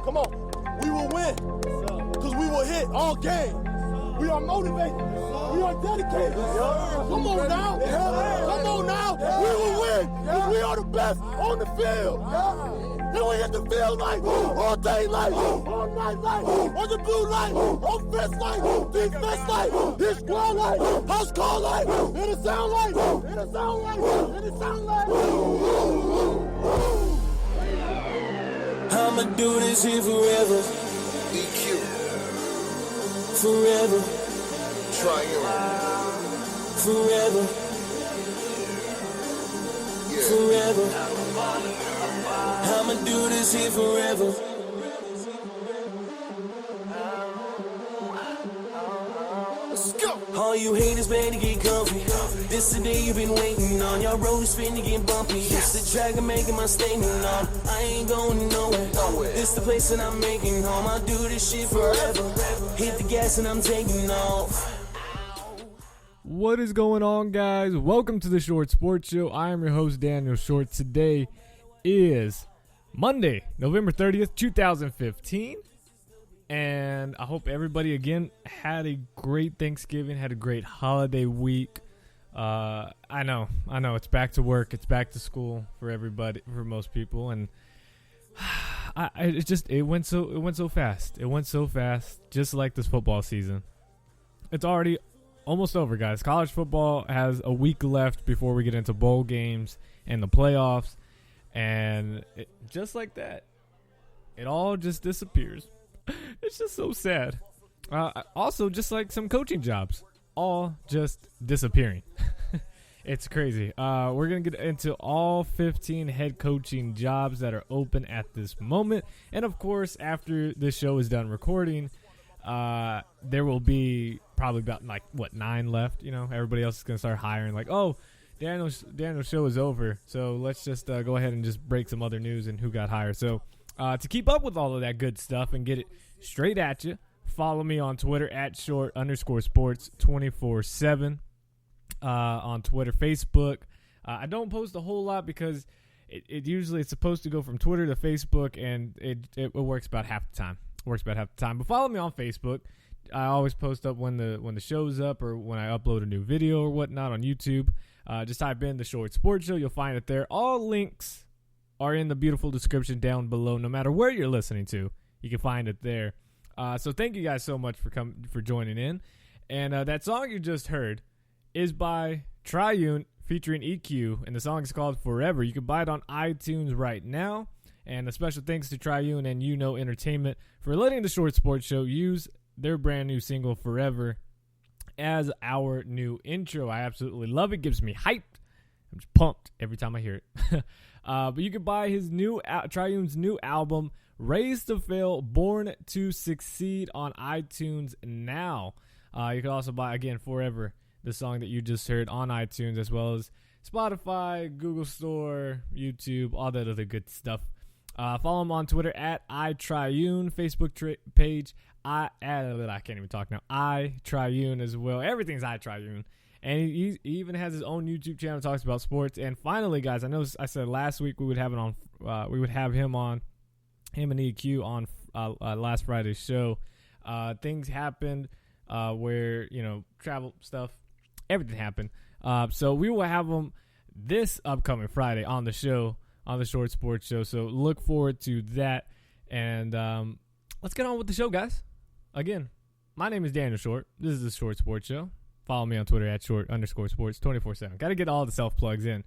Come on. We will win. Because we will hit all game. We are motivated. We are dedicated. Come on now. Come on now. We will win. Because we are the best on the field. And we hit the field like all day light, all night light, on the blue light, offense light, defense light, his squad light, house call light, and it sound light, and it sound light, and it sound light. I'ma do this here forever. EQ. Forever. Triune. Forever. Yeah. Forever. I'ma do this here forever. Let's go. All you haters better get comfy. This the day you've been waiting on. Y'all road is finna get bumpy. This the track I'm making my statement on. I ain't going nowhere. This the place that I'm making home. I'll do this shit forever. Hit the gas and I'm taking off. What is going on, guys? Welcome to the Short Sports Show. I am your host, Daniel Short. Today is Monday, November 30th, 2015. And I hope everybody, again, had a great Thanksgiving, had a great holiday week. I know, it's back to work, it's back to school for everybody, for most people. And it went so fast. It went so fast, just like this football season. It's already almost over, guys. College football has a week left before we get into bowl games and the playoffs. And just like that, it all just disappears. It's just so sad. Also, just like some coaching jobs, all just disappearing. It's crazy. We're going to get into all 15 head coaching jobs that are open at this moment. And, of course, after this show is done recording, there will be probably about 9 left. You know, everybody else is going to start hiring like, oh, Daniel's show is over, so let's just go ahead and just break some other news and who got hired. So to keep up with all of that good stuff and get it straight at you, follow me on Twitter at @short_sports 24/7 on Twitter, Facebook. I don't post a whole lot because it usually it's supposed to go from Twitter to Facebook, and it works about half the time. But follow me on Facebook. I always post up when the show's up or when I upload a new video or whatnot on YouTube. Just type in the Short Sports Show. You'll find it there. All links are in the beautiful description down below. No matter where you're listening to, you can find it there. So thank you guys so much for joining in. And that song you just heard is by Triune featuring EQ, and the song is called Forever. You can buy it on iTunes right now. And a special thanks to Triune and UNO Entertainment for letting the Short Sports Show use their brand new single Forever as our new intro. I absolutely love it. Gives me hyped. I'm just pumped every time I hear it. But you can buy his Triune's new album, Raised to Fail, Born to Succeed, on iTunes now. You can also buy, again, Forever, the song that you just heard, on iTunes, as well as Spotify, Google Store, YouTube, all that other good stuff. Follow him on Twitter at iTriune, Facebook page I can't even talk now. iTriune as well. Everything's iTriune. And he even has his own YouTube channel, talks about sports. And finally, guys, I know I said last week we would have it on. We would have him on, him and EQ on last Friday's show. Things happened where travel stuff, everything happened. So we will have him this upcoming Friday on the show, on the Short Sports Show. So look forward to that. And let's get on with the show, guys. Again, my name is Daniel Short. This is the Short Sports Show. Follow me on Twitter at @short_sports 24/7. Got to get all the self-plugs in.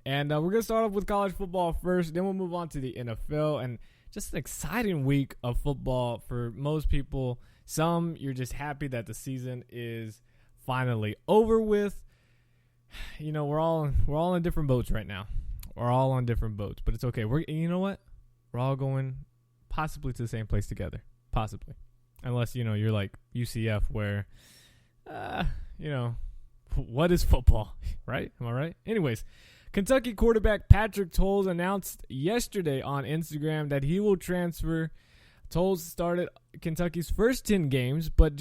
And we're going to start off with college football first. Then we'll move on to the NFL. And just an exciting week of football for most people. Some, you're just happy that the season is finally over with. We're all in different boats right now. We're all on different boats. But it's okay. You know what? We're all going possibly to the same place together. Possibly. Unless, you're like UCF where, what is football, right? Am I right? Anyways, Kentucky quarterback Patrick Towles announced yesterday on Instagram that he will transfer. Towles started Kentucky's first 10 games, but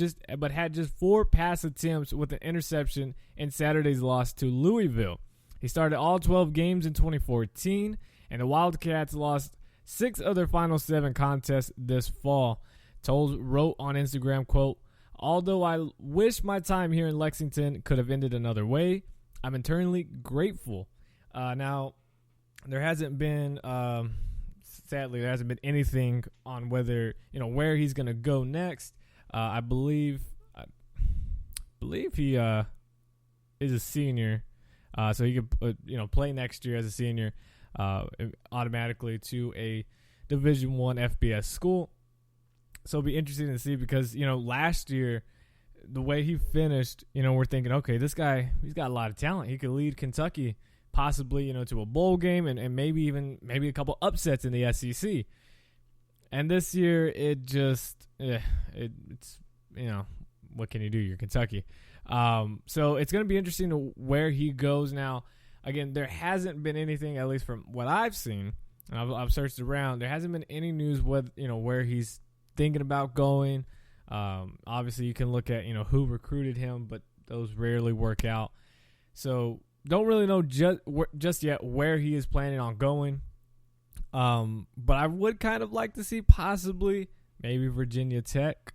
had just 4 pass attempts with an interception in Saturday's loss to Louisville. He started all 12 games in 2014, and the Wildcats lost 6 other Final 7 contests this fall. Toles wrote on Instagram, quote, "Although I wish my time here in Lexington could have ended another way, I'm eternally grateful." Now, there hasn't been, sadly, there hasn't been anything on whether, where he's going to go next. I believe he is a senior, so he could, play next year as a senior automatically to a Division I FBS school. So it'll be interesting to see because, last year, the way he finished, we're thinking, okay, this guy, he's got a lot of talent. He could lead Kentucky possibly, to a bowl game and maybe a couple upsets in the SEC. And this year, it just, it's, what can you do? You're Kentucky. So it's going to be interesting to where he goes now. Again, there hasn't been anything, at least from what I've seen, and I've searched around, there hasn't been any news where he's thinking about going. Obviously, you can look at, who recruited him, but those rarely work out. So don't really know just yet where he is planning on going. But I would kind of like to see possibly maybe Virginia Tech.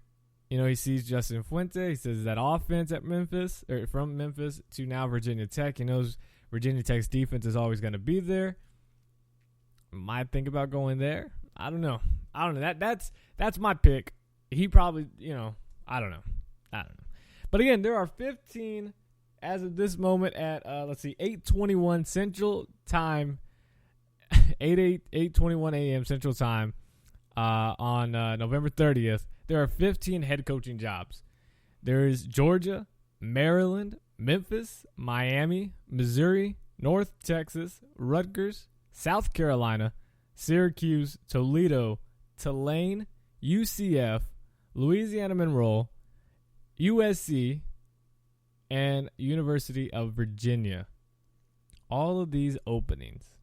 He sees Justin Fuente. He says that offense at Memphis, or from Memphis to now Virginia Tech. He knows Virginia Tech's defense is always going to be there. Might think about going there. I don't know. That's my pick. He probably, I don't know. But again, there are 15 as of this moment at 8:21 Central Time, 8:21 a.m. Central Time on November 30th. There are 15 head coaching jobs. There is Georgia, Maryland, Memphis, Miami, Missouri, North Texas, Rutgers, South Carolina, Syracuse, Toledo, Tulane, UCF, Louisiana Monroe, USC, and University of Virginia. All of these openings.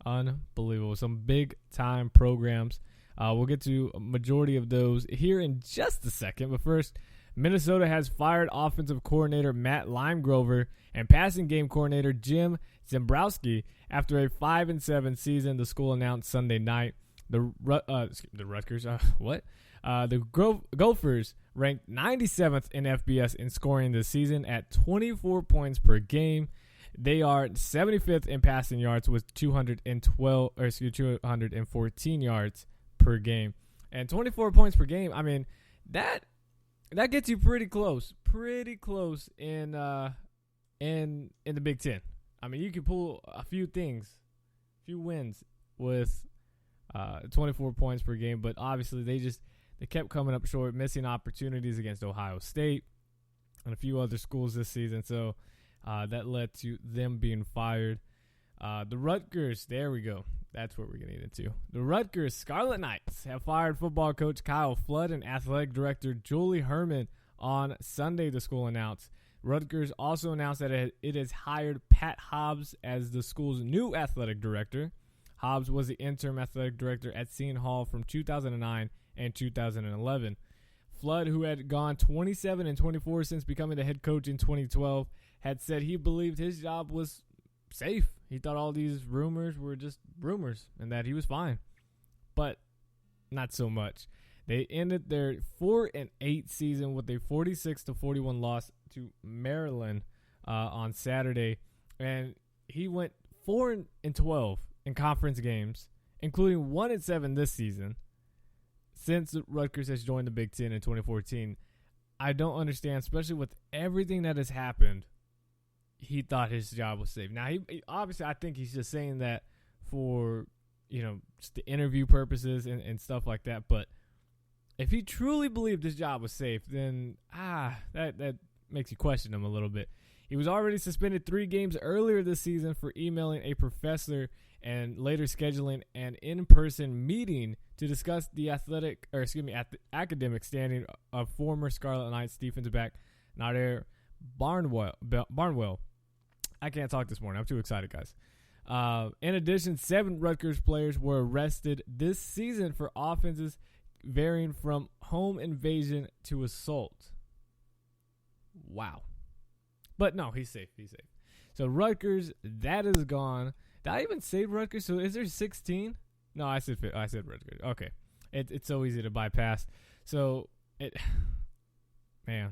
Unbelievable. Some big-time programs. We'll get to a majority of those here in just a second. But first, Minnesota has fired offensive coordinator Matt Limegrover and passing game coordinator Jim Zembrowski after a 5-7 season. The school announced Sunday night. The Rutgers, the Gophers ranked 97th in FBS in scoring this season at 24 points per game. They are 75th in passing yards with 214 yards per game. And 24 points per game, I mean, that gets you pretty close in the Big Ten. I mean, you can pull a few wins with 24 points per game, but obviously they kept coming up short, missing opportunities against Ohio State and a few other schools this season. So that led to them being fired. The Rutgers, there we go. That's what we're getting into. The Rutgers Scarlet Knights have fired football coach Kyle Flood and athletic director Julie Herman on Sunday, the school announced. Rutgers also announced that it has hired Pat Hobbs as the school's new athletic director. Hobbs was the interim athletic director at Seton Hall from 2009 and 2011. Flood, who had gone 27-24 since becoming the head coach in 2012, had said he believed his job was safe. He thought all these rumors were just rumors and that he was fine. But not so much. They ended their 4-8 season with a 46-41 loss to Maryland on Saturday. And he went 4-12 in conference games, including 1-7 this season. Since Rutgers has joined the Big Ten in 2014, I don't understand, especially with everything that has happened, he thought his job was safe. Now, he obviously, I think he's just saying that for, just the interview purposes and stuff like that. But if he truly believed his job was safe, then, that makes you question him a little bit. He was already suspended 3 games earlier this season for emailing a professor and later scheduling an in-person meeting to discuss the academic standing of former Scarlet Knights defensive back Nader Barnwell. I can't talk this morning. I'm too excited, guys. In addition, 7 Rutgers players were arrested this season for offenses varying from home invasion to assault. Wow. But no, he's safe. So Rutgers, that is gone. Did I even save Rutgers? So is there 16? No, I said Rutgers. Okay. It's so easy to bypass. So, man.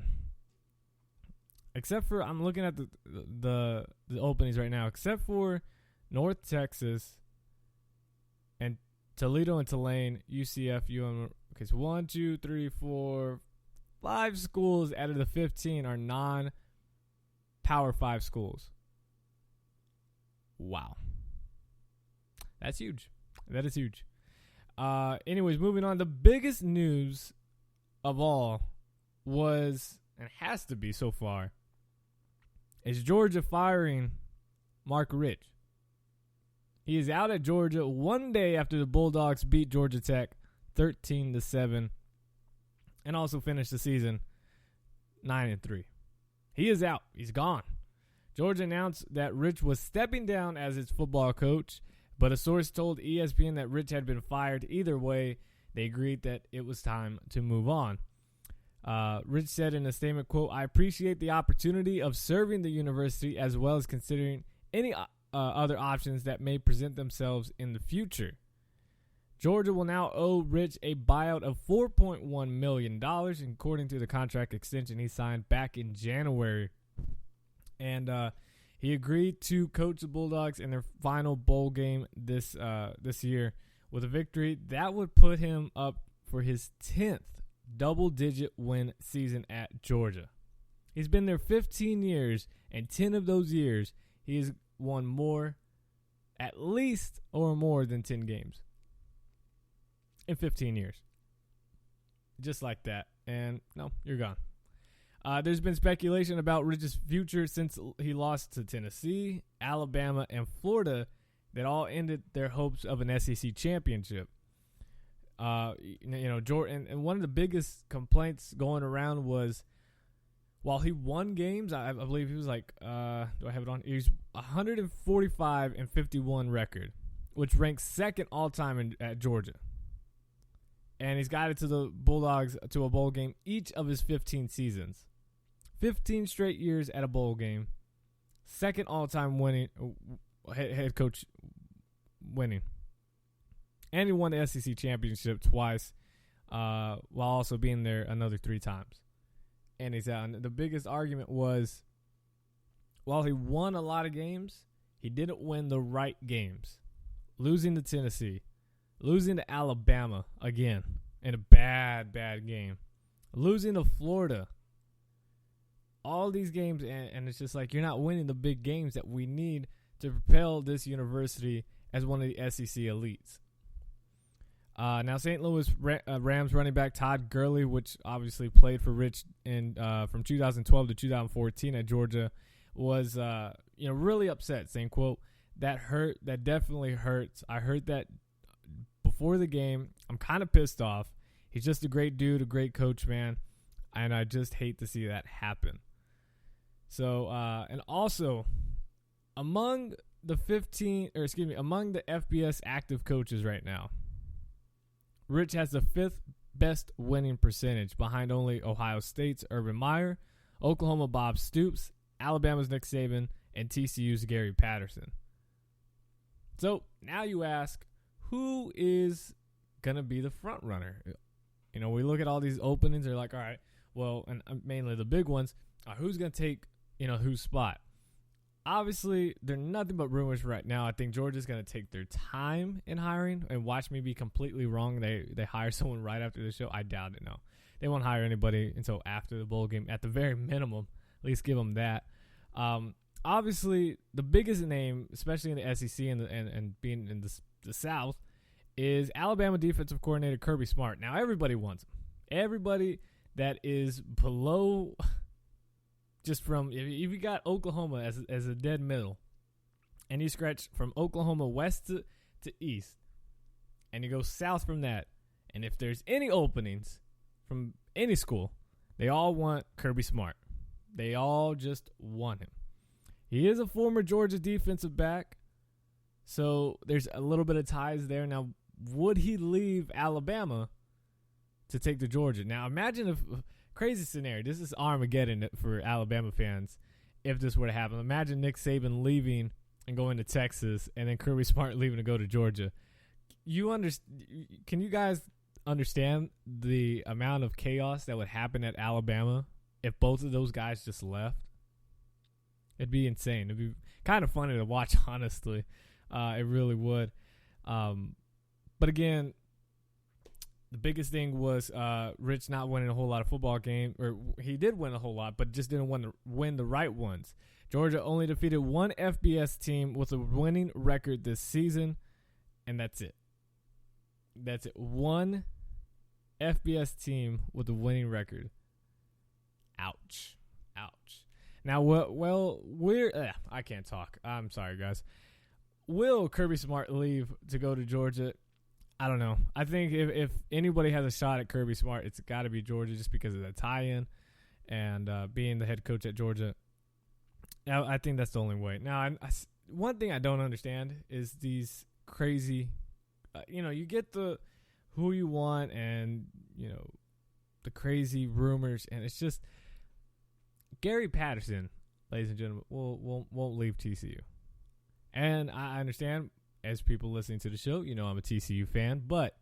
Except for, I'm looking at the openings right now. Except for North Texas and Toledo and Tulane, UCF, UM. Okay, so 1, 2, 3, 4, 5 schools out of the 15 are non-Power 5 schools. Wow. That's huge. That is huge. Anyways, moving on. The biggest news of all was, and has to be so far, is Georgia firing Mark Rich. He is out at Georgia one day after the Bulldogs beat Georgia Tech 13-7 and also finished the season 9-3. He is out. He's gone. Georgia announced that Rich was stepping down as its football coach, but a source told ESPN that Rich had been fired. Either way, they agreed that it was time to move on. Rich said in a statement, quote, "I appreciate the opportunity of serving the university as well as considering any other options that may present themselves in the future." Georgia will now owe Rich a buyout of $4.1 million, according to the contract extension he signed back in January. And he agreed to coach the Bulldogs in their final bowl game this year. With a victory, that would put him up for his 10th double-digit win season at Georgia. He's been there 15 years, and 10 of those years, he has won more, at least or more than 10 games in 15 years. Just like that. And no, you're gone. There's been speculation about Rich's future since he lost to Tennessee, Alabama, and Florida that all ended their hopes of an SEC championship. Jordan, and one of the biggest complaints going around was, while he won games, I believe he was like, do I have it on? He's 145-51 record, which ranks second all time at Georgia. And he's got it to the Bulldogs to a bowl game each of his 15 seasons. 15 straight years at a bowl game. Second all-time winning head coach winning. And he won the SEC championship twice, while also being there another 3 times. And he's out. And the biggest argument was, while he won a lot of games, he didn't win the right games. Losing to Tennessee. Losing to Alabama again in a bad game. Losing to Florida. All these games, and it's just like you're not winning the big games that we need to propel this university as one of the SEC elites. Now, St. Louis Rams running back Todd Gurley, which obviously played for Rich from 2012 to 2014 at Georgia, was really upset, saying, quote, "That hurt. That definitely hurts. I heard that before the game. I'm kind of pissed off. He's just a great dude, a great coach, man, and I just hate to see that happen." So, and also, among the FBS active coaches right now, Rich has the 5th best winning percentage, behind only Ohio State's Urban Meyer, Oklahoma Bob Stoops, Alabama's Nick Saban, and TCU's Gary Patterson. So now you ask, who is going to be the front runner? We look at all these openings. They're like, all right, well, and mainly the big ones, who's going to take, whose spot? Obviously, they're nothing but rumors right now. I think Georgia's going to take their time in hiring, and watch me be completely wrong. They hire someone right after the show. I doubt it, no. They won't hire anybody until after the bowl game, at the very minimum. At least give them that. Obviously, the biggest name, especially in the SEC and being in the South, is Alabama defensive coordinator Kirby Smart. Now, everybody wants him. Everybody that is below, just from, if you got Oklahoma as a dead middle, and you scratch from Oklahoma west to east, and you go south from that, and if there's any openings from any school, they all want Kirby Smart. They all just want him. He is a former Georgia defensive back, so there's a little bit of ties there. Now, would he leave Alabama to take to Georgia? Now, imagine if, crazy scenario, this is Armageddon for Alabama fans if this were to happen. Imagine Nick Saban leaving and going to Texas, and then Kirby Smart leaving to go to Georgia. Can you guys understand the amount of chaos that would happen at Alabama if both of those guys just left? It'd be insane. It'd be kind of funny to watch, honestly. It really would. But again, the biggest thing was Rich not winning a whole lot of football games. Or he did win a whole lot, but just didn't win the right ones. Georgia only defeated one FBS team with a winning record this season, and that's it. That's it. One FBS team with a winning record. Ouch. Ouch. Now, I can't talk. I'm sorry, guys. Will Kirby Smart leave to go to Georgia? I don't know. I think if anybody has a shot at Kirby Smart, it's got to be Georgia just because of the tie-in and being the head coach at Georgia. I think that's the only way. Now, one thing I don't understand is these crazy, you get the who you want and, the crazy rumors, and it's just Gary Patterson, ladies and gentlemen, won't leave TCU. And I understand, as people listening to the show, I'm a TCU fan, but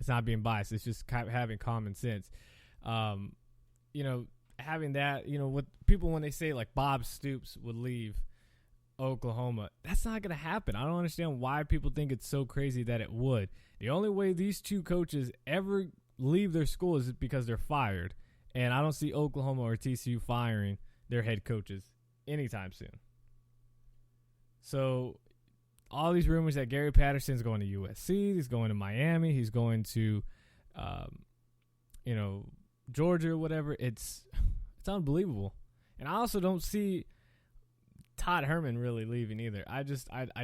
it's not being biased. It's just having common sense. Having that, what people, when they say like Bob Stoops would leave Oklahoma, that's not going to happen. I don't understand why people think it's so crazy that it would. The only way these two coaches ever leave their school is because they're fired. And I don't see Oklahoma or TCU firing their head coaches anytime soon. So all these rumors that Gary Patterson's going to USC, he's going to Miami, he's going to, Georgia or whatever, it's unbelievable. And I also don't see Todd Herman really leaving either. I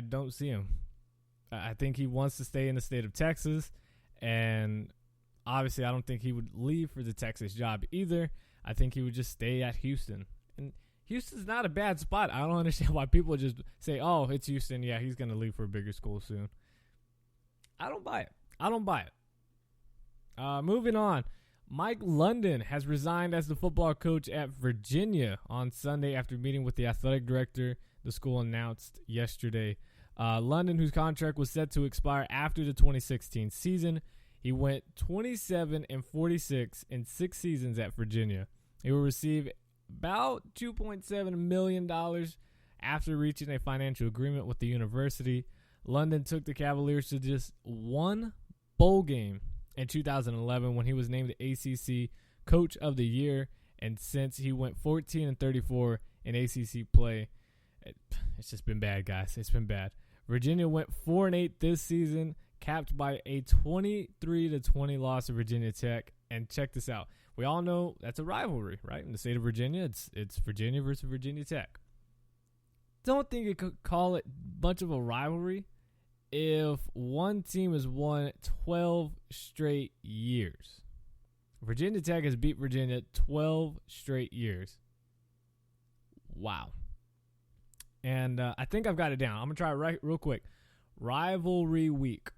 don't see him. I think he wants to stay in the state of Texas, and obviously I don't think he would leave for the Texas job either. I think he would just stay at Houston. And Houston's not a bad spot. I don't understand why people just say, oh, it's Houston. Yeah, he's going to leave for a bigger school soon. I don't buy it. Moving on. Mike London has resigned as the football coach at Virginia on Sunday after meeting with the athletic director, the school announced yesterday. London, whose contract was set to expire after the 2016 season, he went 27-46 in 6 seasons at Virginia. He will receive about $2.7 million after reaching a financial agreement with the university. London took the Cavaliers to just one bowl game in 2011 when he was named the ACC Coach of the Year, and since he went 14-34 in ACC play, it's just been bad, guys. It's been bad. Virginia went 4-8 this season, capped by a 23-20 loss to Virginia Tech. And check this out. We all know that's a rivalry, right? In the state of Virginia, it's Virginia versus Virginia Tech. Don't think you could call it much of a rivalry if one team has won 12 straight years. Virginia Tech has beat Virginia 12 straight years. Wow. And I think I've got it down. I'm going to try it real quick. Rivalry week.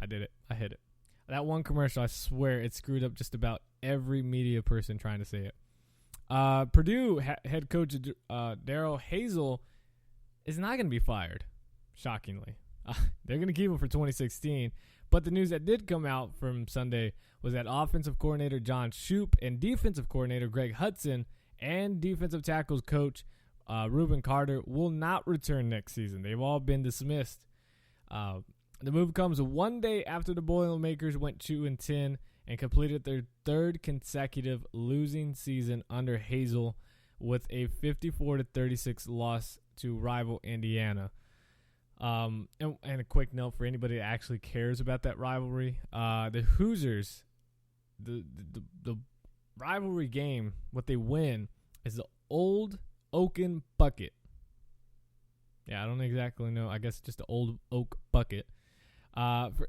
I did it. I hit it. That one commercial, I swear, it screwed up just about every media person trying to say it. Purdue head coach Darrell Hazel is not going to be fired, shockingly. They're going to keep him for 2016. But the news that did come out from Sunday was that offensive coordinator John Shoop and defensive coordinator Greg Hudson and defensive tackles coach Reuben Carter will not return next season. They've all been dismissed. The move comes one day after the Boilermakers went 2-10 and completed their third consecutive losing season under Hazel with a 54-36 loss to rival Indiana. And a quick note for anybody that actually cares about that rivalry. The Hoosiers, the rivalry game, what they win is the Old Oaken Bucket. Yeah, I don't exactly know. I guess just the Old Oak Bucket.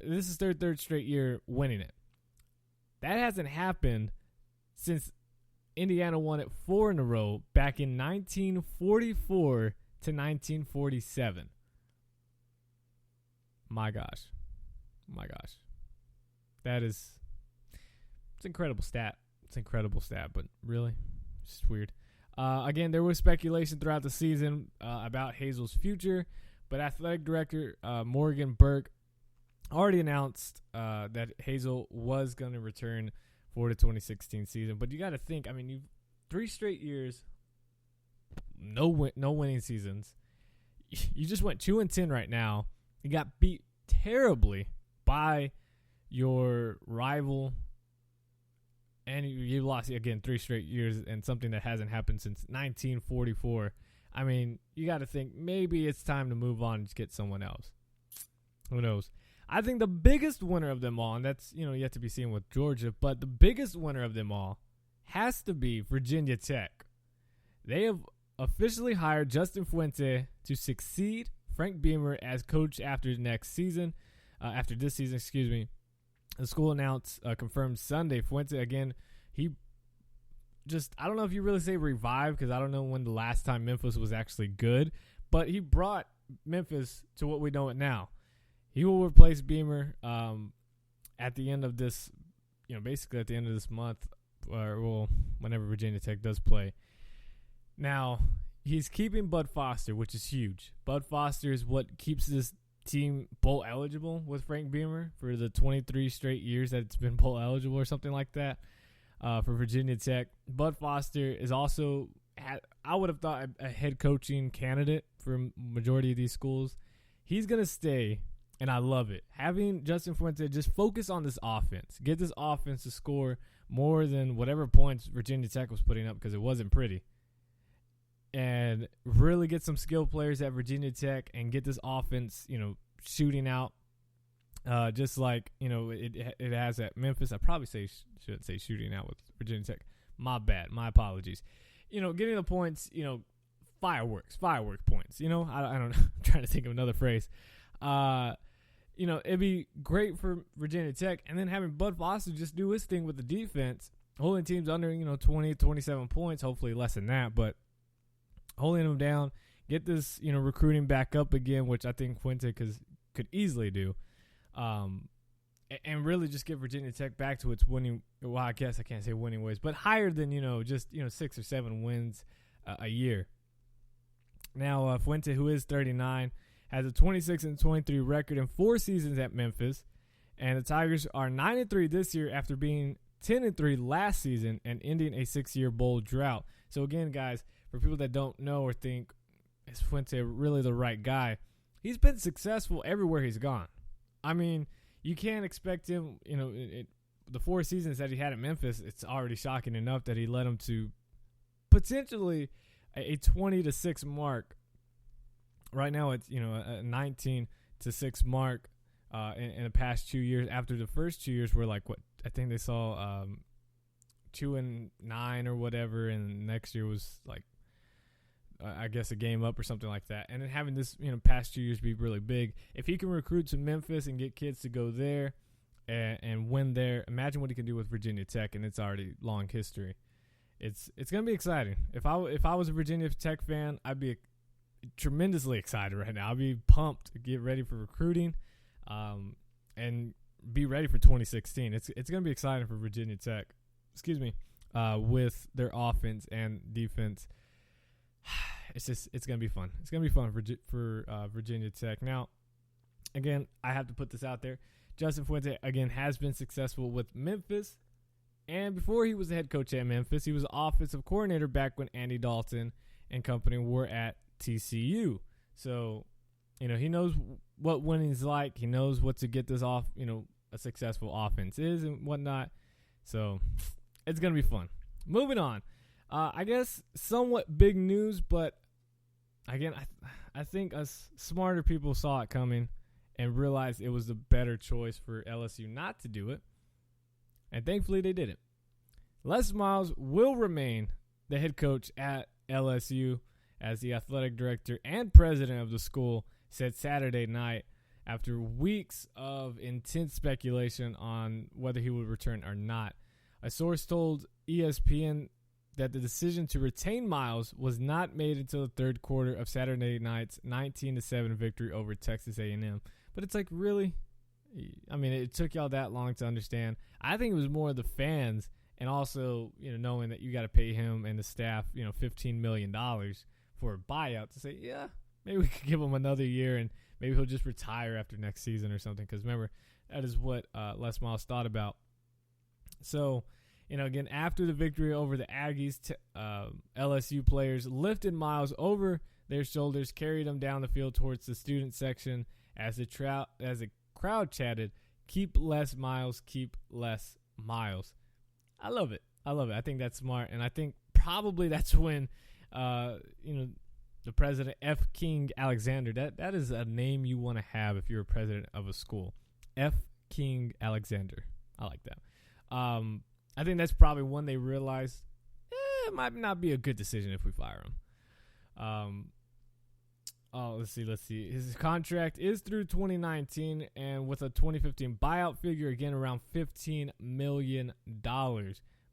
This is their third straight year winning it. That hasn't happened since Indiana won it 4 in a row back in 1944 to 1947. My gosh. It's an incredible stat. But really, it's just weird. Again, there was speculation throughout the season about Hazel's future, but athletic director Morgan Burke already announced that Hazel was going to return for the 2016 season. But you got to think, I mean, you've 3 straight years, no winning seasons. You just went 2-10 right now. You got beat terribly by your rival, and you lost again 3 straight years, and something that hasn't happened since 1944. I mean, you got to think maybe it's time to move on and just get someone else. Who knows? I think the biggest winner of them all, and that's yet to be seen with Georgia, but the biggest winner of them all has to be Virginia Tech. They have officially hired Justin Fuente to succeed Frank Beamer as coach after this season. The school announced, confirmed Sunday. Fuente, again, I don't know if you really say revive, because I don't know when the last time Memphis was actually good, but he brought Memphis to what we know it now. He will replace Beamer at the end of this, basically at the end of this month, or whenever Virginia Tech does play. Now, he's keeping Bud Foster, which is huge. Bud Foster is what keeps this team bowl eligible with Frank Beamer for the 23 straight years that it's been bowl eligible or something like that for Virginia Tech. Bud Foster is also, I would have thought, a head coaching candidate for majority of these schools. He's going to stay, and I love it. Having Justin Fuente just focus on this offense. Get this offense to score more than whatever points Virginia Tech was putting up, because it wasn't pretty. And really get some skilled players at Virginia Tech and get this offense, shooting out, just like it has at Memphis. I probably shouldn't say shooting out with Virginia Tech. My bad. My apologies. Getting the points. Fireworks points. I don't know. I'm trying to think of another phrase. It'd be great for Virginia Tech, and then having Bud Foster just do his thing with the defense, holding teams under 20, 27 points. Hopefully less than that, but holding them down, get this, recruiting back up again, which I think Fuente could easily do, and really just get Virginia Tech back to its winning. Well, I guess I can't say winning ways, but higher than 6 or 7 wins a year. Now Fuente, who is 39, has a 26-23 record in 4 seasons at Memphis, and the Tigers are 9-3 this year after being 10-3 last season and ending a 6-year bowl drought. So again, guys, for people that don't know or think, is Fuente really the right guy? He's been successful everywhere he's gone. I mean, you can't expect him, the 4 seasons that he had at Memphis, it's already shocking enough that he led him to potentially a 20-6 mark. Right now it's, a 19-6 mark in the past 2 years. After the first 2 years were like, I think they saw 2-9 or whatever, and next year was like, I guess a game up or something like that. And then having this, past 2 years be really big. If he can recruit to Memphis and get kids to go there and win there, imagine what he can do with Virginia Tech, and it's already long history. It's going to be exciting. If I was a Virginia Tech fan, I'd be tremendously excited right now. I'd be pumped to get ready for recruiting and be ready for 2016. It's going to be exciting for Virginia Tech. With their offense and defense. It's going to be fun. It's going to be fun for Virginia Tech. Now, again, I have to put this out there. Justin Fuente, again, has been successful with Memphis. And before he was the head coach at Memphis, he was offensive coordinator back when Andy Dalton and company were at TCU. So, he knows what winning's like. He knows what to get this off, a successful offense is and whatnot. So, it's going to be fun. Moving on. I guess somewhat big news, but again, I think us smarter people saw it coming and realized it was the better choice for LSU not to do it. And thankfully they didn't. Les Miles will remain the head coach at LSU, as the athletic director and president of the school said Saturday night after weeks of intense speculation on whether he would return or not. A source told ESPN that the decision to retain Miles was not made until the third quarter of Saturday night's 19-7 victory over Texas A&M. But it's like, really? I mean, it took y'all that long to understand. I think it was more the fans and also, knowing that you got to pay him and the staff, $15 million for a buyout to say, yeah, maybe we could give him another year and maybe he'll just retire after next season or something. Because remember, that is what Les Miles thought about. So, again, after the victory over the Aggies, LSU players lifted Miles over their shoulders, carried him down the field towards the student section as the crowd chanted, "Keep less Miles, keep less Miles." I love it. I think that's smart, and I think probably that's when, the president, F. King Alexander, that is a name you want to have if you're a president of a school. F. King Alexander. I like that. I think that's probably when they realized it might not be a good decision if we fire him. Let's see. His contract is through 2019, and with a 2015 buyout figure, again, around $15 million.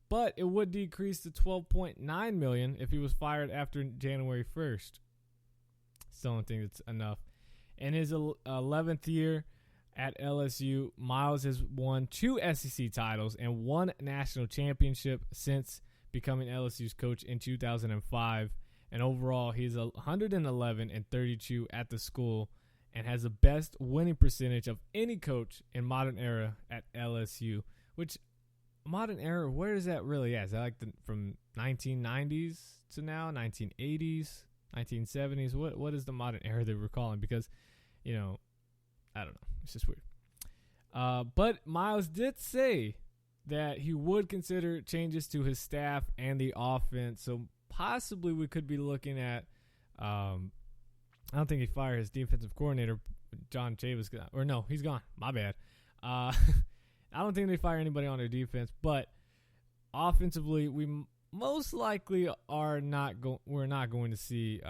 But it would decrease to $12.9 million if he was fired after January 1st. Still don't think it's enough. In his 11th year at LSU, Miles has won 2 SEC titles and 1 national championship since becoming LSU's coach in 2005. And overall, he's 111-32 at the school and has the best winning percentage of any coach in modern era at LSU. Which, modern era, where is that really at? Is that like from 1990s to now, 1980s, 1970s? What is the modern era that we're calling? Because, I don't know. It's just weird. But Miles did say that he would consider changes to his staff and the offense. So possibly we could be looking at, I don't think he fired his defensive coordinator, John Chavis, or no, he's gone. My bad. I don't think they fire anybody on their defense, but offensively, we most likely we're not going to see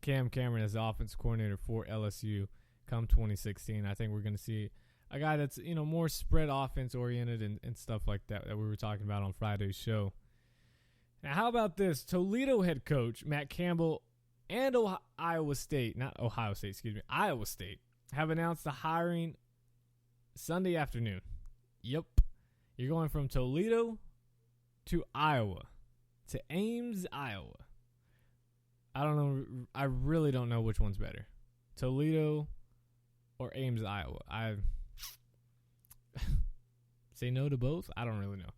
Cam Cameron as the offensive coordinator for LSU come 2016. I think we're going to see a guy that's, more spread offense oriented and stuff like that we were talking about on Friday's show. Now, how about this? Toledo head coach Matt Campbell and Iowa State have announced the hiring Sunday afternoon. Yep. You're going from Toledo to Iowa, to Ames, Iowa. I don't know. I really don't know which one's better, Toledo or Ames, Iowa. I say no to both. I don't really know.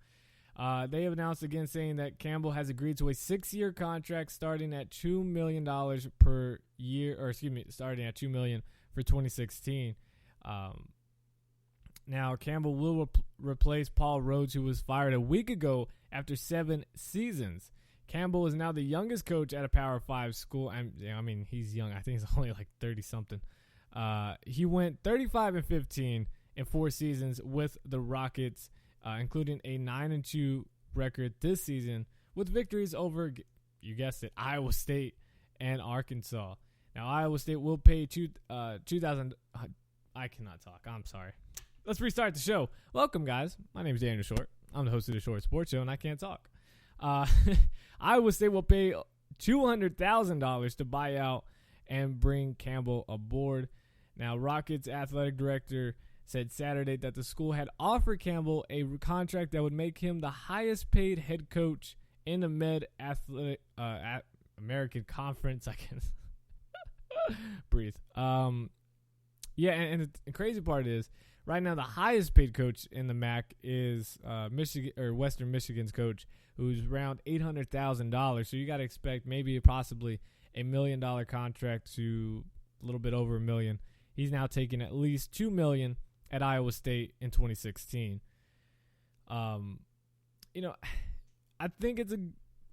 They have announced again saying that Campbell has agreed to a 6-year contract starting at $2 million per year, starting at $2 million for 2016. Now, Campbell will replace Paul Rhodes, who was fired a week ago after 7 seasons. Campbell is now the youngest coach at a Power 5 school. I mean, he's young. I think he's only like 30-something. He went 35-15 in 4 seasons with the Rockets, including a 9-2 record this season with victories over, you guessed it, Iowa State and Arkansas. Now, Iowa State will pay $2,000. I cannot talk. I'm sorry. Let's restart the show. Welcome, guys. My name is Daniel Short. I'm the host of the Short Sports Show, and I can't talk. Iowa State will pay $200,000 to buy out and bring Campbell aboard. Now, Rockets athletic director said Saturday that the school had offered Campbell a contract that would make him the highest paid head coach in the Mid-Athletic American Conference. I can breathe. Yeah, and the crazy part is, right now the highest paid coach in the MAC is Michigan or Western Michigan's coach, who's around $800,000. So you got to expect maybe possibly $1 million contract to a little bit over $1 million. He's now taking at least $2 million at Iowa State in 2016. I think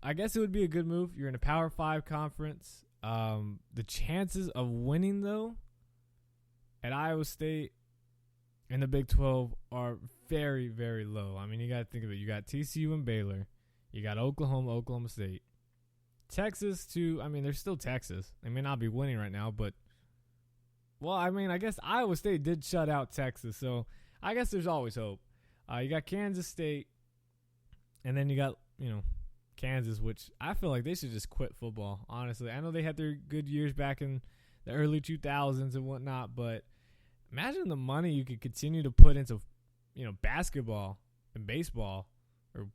I guess it would be a good move. You're in a Power 5 conference. The chances of winning, though, at Iowa State and the Big 12 are very, very low. I mean, you got to think of it. You got TCU and Baylor. You got Oklahoma State. Texas, too. I mean, they're still Texas. They may not be winning right now, but, well, I mean, I guess Iowa State did shut out Texas, so I guess there's always hope. You got Kansas State, and then you got, Kansas, which I feel like they should just quit football, honestly. I know they had their good years back in the early 2000s and whatnot, but imagine the money you could continue to put into, basketball and baseball, or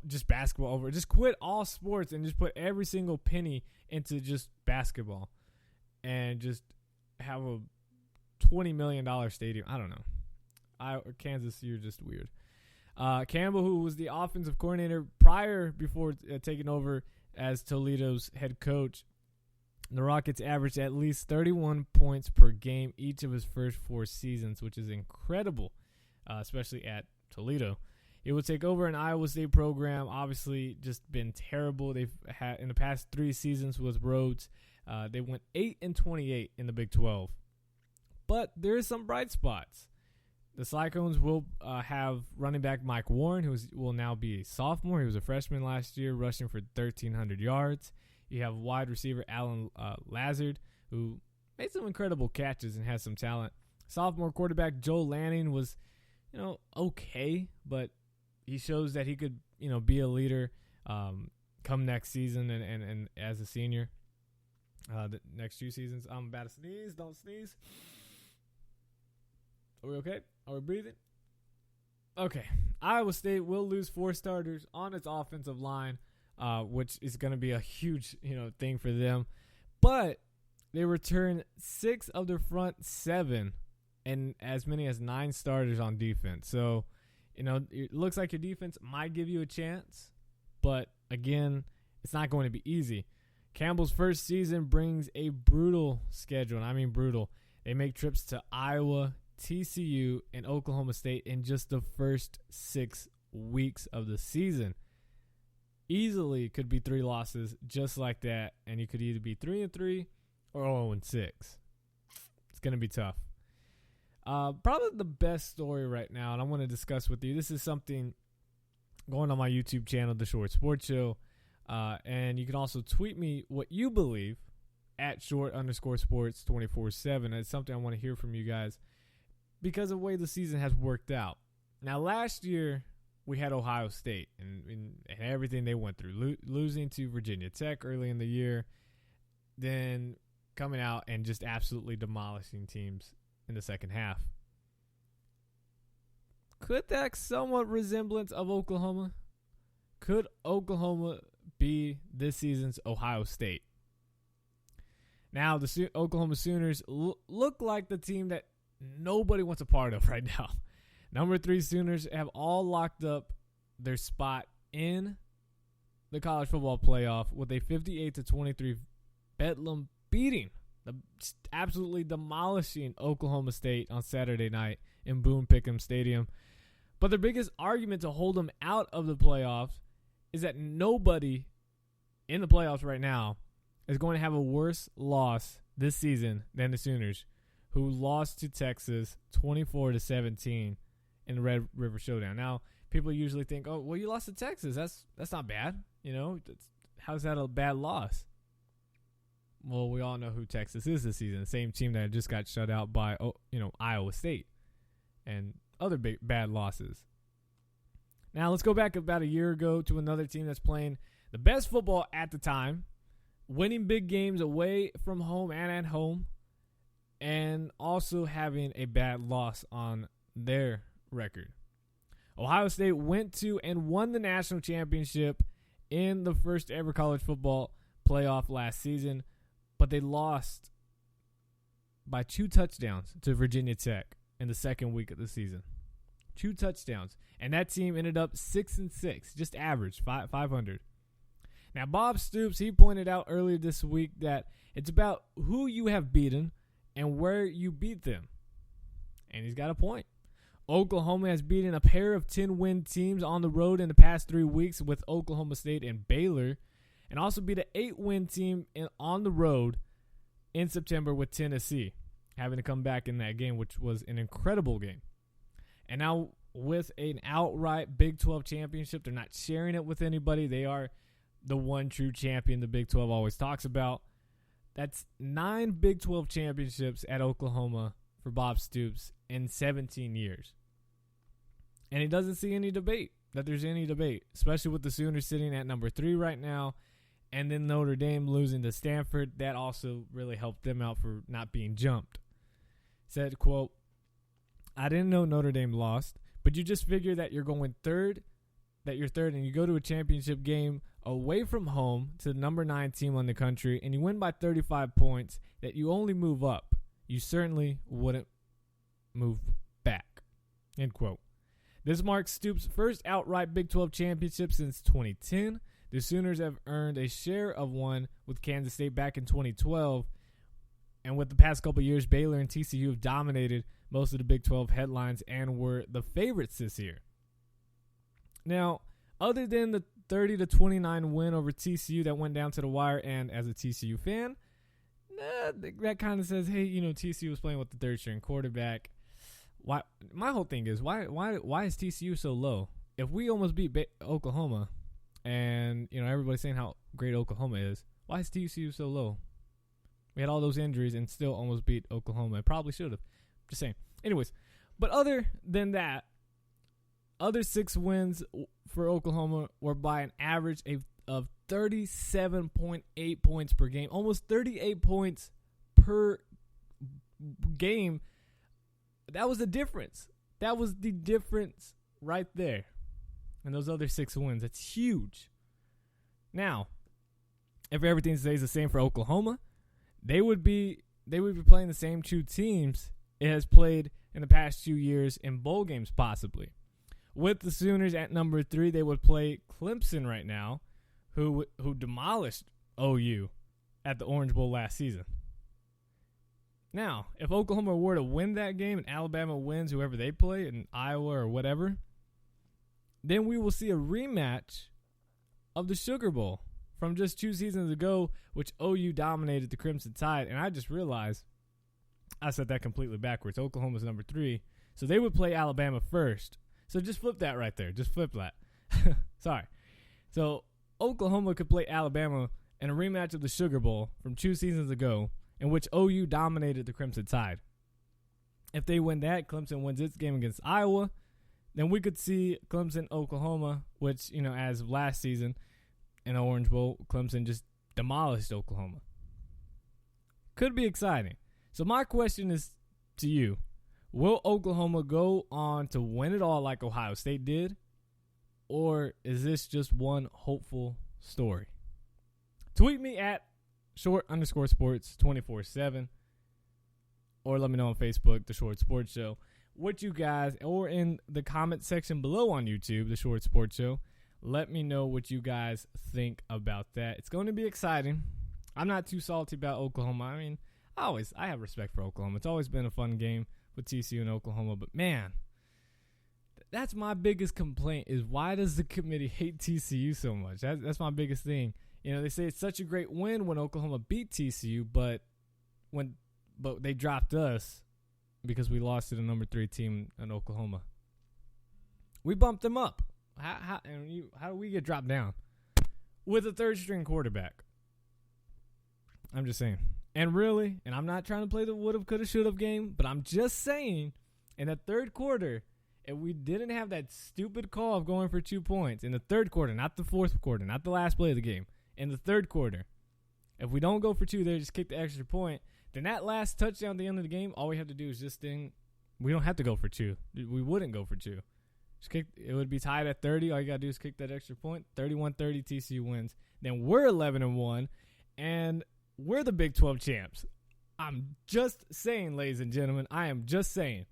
just basketball over. Just quit all sports and just put every single penny into just basketball. and just have a $20 million stadium. I don't know. Kansas, you're just weird. Campbell, who was the offensive coordinator before taking over as Toledo's head coach, the Rockets averaged at least 31 points per game each of his first 4 seasons, which is incredible, especially at Toledo. He will take over an Iowa State program, obviously just been terrible. They've had, in the past 3 seasons with Rhodes, they went 8-28 in the Big 12. But there is some bright spots. The Cyclones will have running back Mike Warren, who will now be a sophomore. He was a freshman last year, rushing for 1,300 yards. You have wide receiver Alan Lazard, who made some incredible catches and has some talent. Sophomore quarterback Joel Lanning was, okay, but he shows that he could, be a leader come next season and as a senior. The next 2 seasons. I'm about to sneeze. Don't sneeze. Are we okay? Are we breathing? Okay. Iowa State will lose 4 starters on its offensive line, which is going to be a huge, thing for them. But they return 6 of their front 7 and as many as 9 starters on defense. So, it looks like your defense might give you a chance, but again, it's not going to be easy. Campbell's first season brings a brutal schedule, and I mean brutal. They make trips to Iowa, TCU, and Oklahoma State in just the first 6 weeks of the season. Easily could be 3 losses just like that, and you could either be 3-3 or 0-6. It's going to be tough. Probably the best story right now, and I want to discuss with you. This is something going on my YouTube channel, The Short Sports Show, and you can also tweet me what you believe at @short_sports 24/7. It's something I want to hear from you guys because of the way the season has worked out. Now, last year we had Ohio State and everything they went through, losing to Virginia Tech early in the year, then coming out and just absolutely demolishing teams in the second half. Could that somewhat resemblance of Oklahoma? Could Oklahoma be this season's Ohio State? Now, the Oklahoma Sooners look like the team that nobody wants a part of right now. Number 3 Sooners have all locked up their spot in the college football playoff with a 58-23 Bedlam beating, absolutely demolishing Oklahoma State on Saturday night in Boone Pickens Stadium. But their biggest argument to hold them out of the playoffs is that nobody in the playoffs right now is going to have a worse loss this season than the Sooners, who lost to Texas 24-17 in the Red River Showdown. Now, people usually think, oh, well, you lost to Texas. That's not bad. How's that a bad loss? Well, we all know who Texas is this season. The same team that just got shut out by, Iowa State and other bad losses. Now, let's go back about a year ago to another team that's playing the best football at the time, winning big games away from home and at home, and also having a bad loss on their record. Ohio State went to and won the national championship in the first ever college football playoff last season, but they lost by 2 touchdowns to Virginia Tech in the second week of the season. 2 touchdowns. And that team ended up 6-6, just average, 500. Now, Bob Stoops, he pointed out earlier this week that it's about who you have beaten and where you beat them. And he's got a point. Oklahoma has beaten a pair of 10-win teams on the road in the past 3 weeks with Oklahoma State and Baylor, and also beat an 8-win team on the road in September with Tennessee, having to come back in that game, which was an incredible game. And now with an outright Big 12 championship, they're not sharing it with anybody. They are the one true champion the Big 12 always talks about. That's 9 Big 12 championships at Oklahoma for Bob Stoops in 17 years. And he doesn't see any debate, that there's any debate, especially with the Sooners sitting at number 3 right now, and then Notre Dame losing to Stanford. That also really helped them out for not being jumped. Said, quote, "I didn't know Notre Dame lost, but you just figure that you're going 3rd that you're third and you go to a championship game away from home to the number 9 team on the country and you win by 35 points, that you only move up. You certainly wouldn't move back. End quote. This marks Stoops' first outright Big 12 championship since 2010. The Sooners have earned a share of one with Kansas State back in 2012. And with the past couple years, Baylor and TCU have dominated most of the Big 12 headlines and were the favorites this year. Now, other than the 30-29 win over TCU that went down to the wire, and as a TCU fan, that kind of says, hey, TCU was playing with the third-string quarterback. Why? My whole thing is, why is TCU so low? If we almost beat Oklahoma, and everybody's saying how great Oklahoma is, why is TCU so low? We had all those injuries and still almost beat Oklahoma. I probably should have. Just saying. Anyways, but other than that, other 6 wins for Oklahoma were by an average of 37.8 points per game, almost 38 points per game. That was the difference. That was the difference right there. And those other 6 wins, that's huge. Now, if everything stays the same for Oklahoma, they would be playing the same 2 teams it has played in the past 2 years in bowl games possibly. With the Sooners at number 3, they would play Clemson right now, who demolished OU at the Orange Bowl last season. Now, if Oklahoma were to win that game and Alabama wins whoever they play in Iowa or whatever, then we will see a rematch of the Sugar Bowl from just 2 seasons ago, which OU dominated the Crimson Tide. And I just realized I said that completely backwards. Oklahoma's number 3. So they would play Alabama first. So just flip that right there. Just flip that. Sorry. So Oklahoma could play Alabama in a rematch of the Sugar Bowl from 2 seasons ago, in which OU dominated the Crimson Tide. If they win that, Clemson wins its game against Iowa, then we could see Clemson-Oklahoma, which, as of last season in the Orange Bowl, Clemson just demolished Oklahoma. Could be exciting. So my question is to you. Will Oklahoma go on to win it all like Ohio State did? Or is this just one hopeful story? Tweet me at @short_sports 24/7. Or let me know on Facebook, The Short Sports Show. What you guys, or in the comment section below on YouTube, The Short Sports Show. Let me know what you guys think about that. It's going to be exciting. I'm not too salty about Oklahoma. I mean, I have respect for Oklahoma. It's always been a fun game with TCU and Oklahoma. But, man, that's my biggest complaint is why does the committee hate TCU so much? That's my biggest thing. They say it's such a great win when Oklahoma beat TCU, but they dropped us because we lost to the number 3 team in Oklahoma. We bumped them up. How do we get dropped down with a third-string quarterback? I'm just saying. And really, and I'm not trying to play the woulda, coulda, shoulda game, but I'm just saying, in the third quarter, if we didn't have that stupid call of going for 2 points in the third quarter, not the fourth quarter, not the last play of the game, in the third quarter, if we don't go for 2 there, just kick the extra point, then that last touchdown at the end of the game, all we have to do is just we don't have to go for 2. We wouldn't go for 2. It would be tied at 30. All you got to do is kick that extra point. 31-30, TCU wins. Then we're 11-1, and we're the Big 12 champs. I'm just saying, ladies and gentlemen. I am just saying.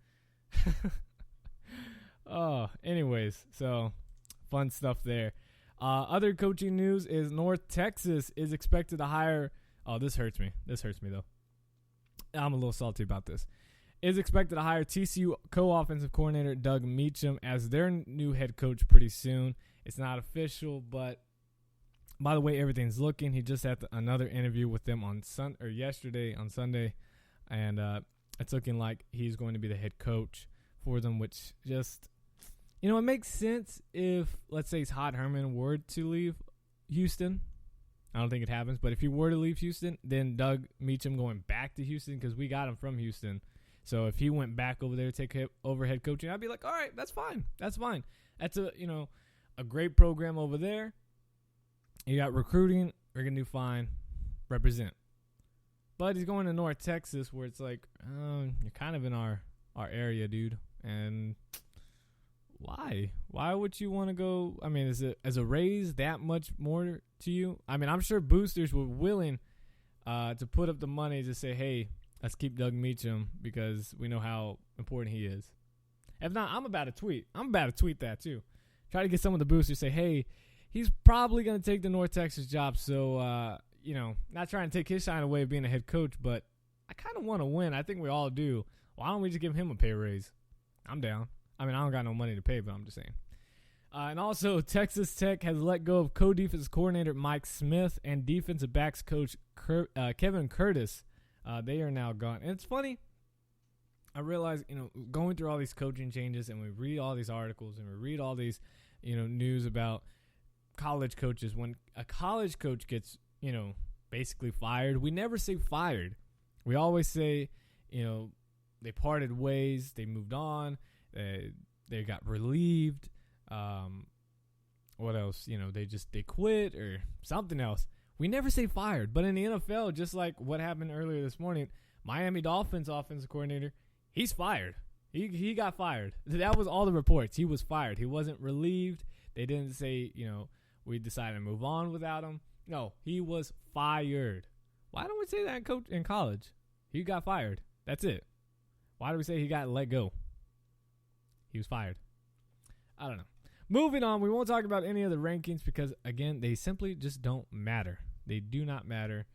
Anyways, so fun stuff there. Other coaching news is North Texas is expected to hire. Oh, this hurts me. This hurts me, though. I'm a little salty about this. Is expected to hire TCU co-offensive coordinator Doug Meacham as their new head coach pretty soon. It's not official, but by the way, everything's looking. He just had another interview with them on yesterday on Sunday, and it's looking like he's going to be the head coach for them, which just, it makes sense if, let's say, Todd Herman were to leave Houston. I don't think it happens, but if he were to leave Houston, then Doug Meacham going back to Houston because we got him from Houston. So if he went back over there to take over head coaching, I'd be like, all right, that's fine. That's fine. That's a great program over there. You got recruiting, we're going to do fine. Represent. But he's going to North Texas where it's like, you're kind of in our area, dude. And Why? Why would you want to go? I mean, is a raise that much more to you? I mean, I'm sure boosters were willing to put up the money to say, hey, let's keep Doug Meacham because we know how important he is. If not, I'm about to tweet. That too. Try to get some of the boosters say, hey, he's probably going to take the North Texas job. So, not trying to take his shine away of being a head coach, but I kind of want to win. I think we all do. Why don't we just give him a pay raise? I'm down. I mean, I don't got no money to pay, but I'm just saying. And also, Texas Tech has let go of co-defense coordinator Mike Smith and defensive backs coach Kevin Curtis. They are now gone. And it's funny. I realize, going through all these coaching changes and we read all these articles and we read all these, news about college coaches. When a college coach gets, basically fired, we never say fired. We always say, they parted ways, they moved on, they got relieved. What else? They quit or something else. We never say fired. But in the NFL, just like what happened earlier this morning, Miami Dolphins offensive coordinator, he's fired. He got fired. That was all the reports. He was fired. He wasn't relieved. They didn't say, we decided to move on without him. No, he was fired. Why don't we say that in college? He got fired. That's it. Why do we say he got let go? He was fired. I don't know. Moving on, we won't talk about any of the rankings because, again, they simply just don't matter. They do not matter.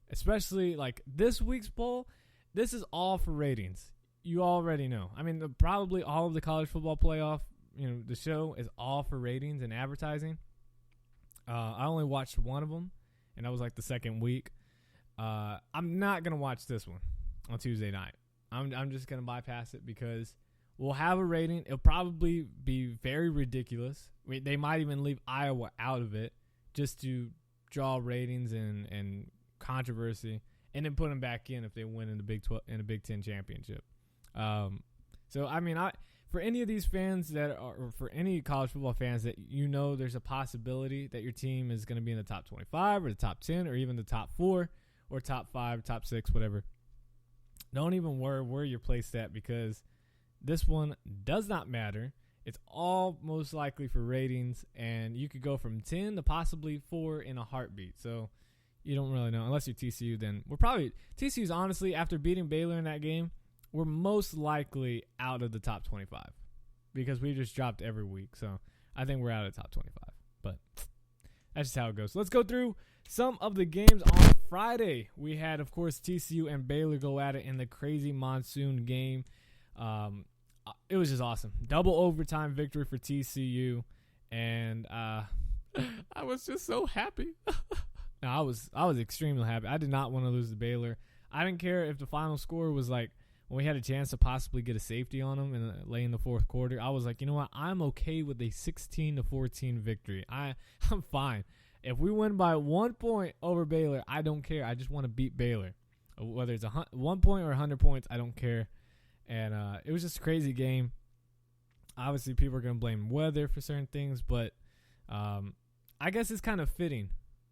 Especially, like, this week's poll, this is all for ratings. You already know. I mean, probably all of the college football playoff, the show is all for ratings and advertising. I only watched one of them, and that was, like, the second week. I'm not going to watch this one on Tuesday night. I'm just going to bypass it because we'll have a rating. It'll probably be very ridiculous. They might even leave Iowa out of it just to draw ratings and controversy, and then put them back in if they win in the Big Ten championship. So I mean, for any of these fans or for any college football fans that there's a possibility that your team is going to be in the top 25 or the top 10 or even the top 4 or top 5, top 6, whatever. Don't even worry where you're placed at because this one does not matter. It's all most likely for ratings, and you could go from 10 to possibly 4 in a heartbeat. So you don't really know. Unless you're TCU, then TCU's honestly, after beating Baylor in that game, we're most likely out of the top 25 because we just dropped every week. So I think we're out of the top 25. But that's just how it goes. So let's go through some of the games on Friday. We had, of course, TCU and Baylor go at it in the crazy monsoon game. It was just awesome. Double overtime victory for TCU, and I was just so happy. No, I was extremely happy. I did not want to lose to Baylor. I didn't care if the final score was like when we had a chance to possibly get a safety on them and late in the fourth quarter. I was like, you know what? I'm okay with a 16-14 victory. I'm fine. If we win by 1 point over Baylor, I don't care. I just want to beat Baylor. Whether it's 1 point or 100 points, I don't care. And it was just a crazy game. Obviously, people are going to blame weather for certain things, but I guess it's kind of fitting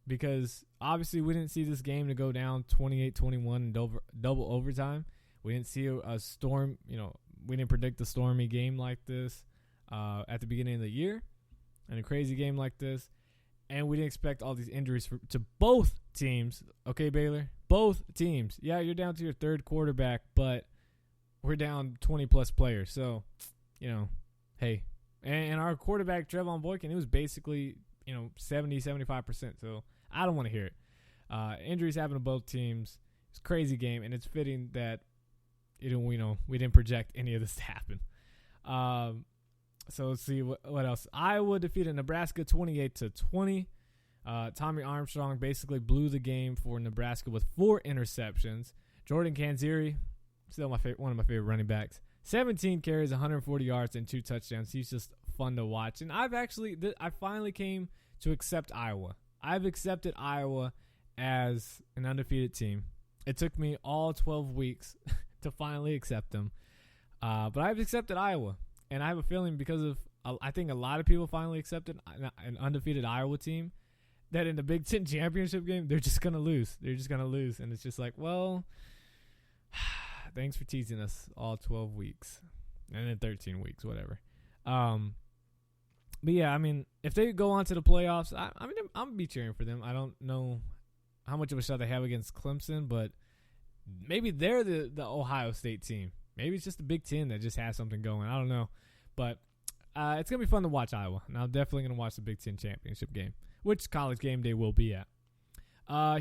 because obviously we didn't see this game to go down 28-21 in double overtime. We didn't see a storm. We didn't predict a stormy game like this at the beginning of the year and a crazy game like this. And we didn't expect all these injuries to both teams. Okay, Baylor? Both teams. Yeah, you're down to your third quarterback, but we're down 20-plus players. So, hey. And our quarterback, Trevon Boykin, it was basically, 70, 75%. So, I don't want to hear it. Injuries happen to both teams. It's a crazy game, and it's fitting that, we didn't project any of this to happen. So, let's see what else. Iowa defeated Nebraska 28-20. Tommy Armstrong basically blew the game for Nebraska with 4 interceptions. Jordan Kanziri, still one of my favorite running backs. 17 carries, 140 yards, and 2 touchdowns. He's just fun to watch. And I finally came to accept Iowa. I've accepted Iowa as an undefeated team. It took me all 12 weeks to finally accept them. But I've accepted Iowa. And I have a feeling because of, I think a lot of people finally accepted an undefeated Iowa team, that in the Big Ten championship game, they're just going to lose. They're just going to lose. And it's just like, well, thanks for teasing us all 12 weeks. And then 13 weeks, whatever. But yeah, I mean, if they go on to the playoffs, I mean, I'm gonna be cheering for them. I don't know how much of a shot they have against Clemson, but maybe they're the Ohio State team. Maybe it's just the Big Ten that just has something going. I don't know, but it's gonna be fun to watch Iowa, and I'm definitely gonna watch the Big Ten championship game, which College Game Day will be at.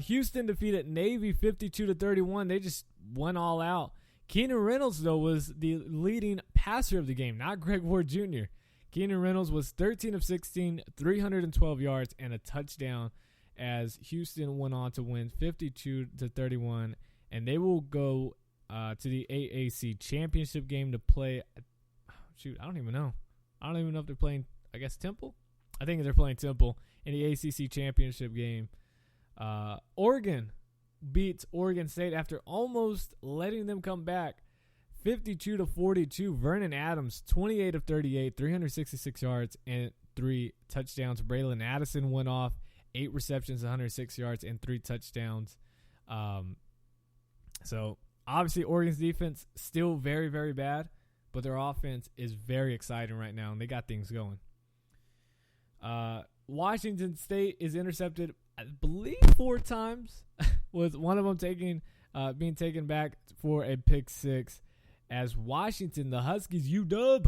Houston defeated Navy 52-31. They just went all out. Keenan Reynolds, though, was the leading passer of the game, not Greg Ward Jr. Keenan Reynolds was 13 of 16, 312 yards, and a touchdown as Houston went on to win 52-31, and they will go to the AAC championship game to play. Shoot, I don't even know. I don't even know if they're playing, I guess, Temple? I think they're playing Temple in the ACC championship game. Oregon beats Oregon State after almost letting them come back 52-42. Vernon Adams, 28 of 38, 366 yards, and 3 touchdowns. Braylon Addison went off, 8 receptions, 106 yards, and 3 touchdowns. So, obviously, Oregon's defense still very, very bad, but their offense is very exciting right now, and they got things going. Washington State is intercepted, I believe, 4 times, with one of them being taken back for a pick 6. As Washington, the Huskies, UW,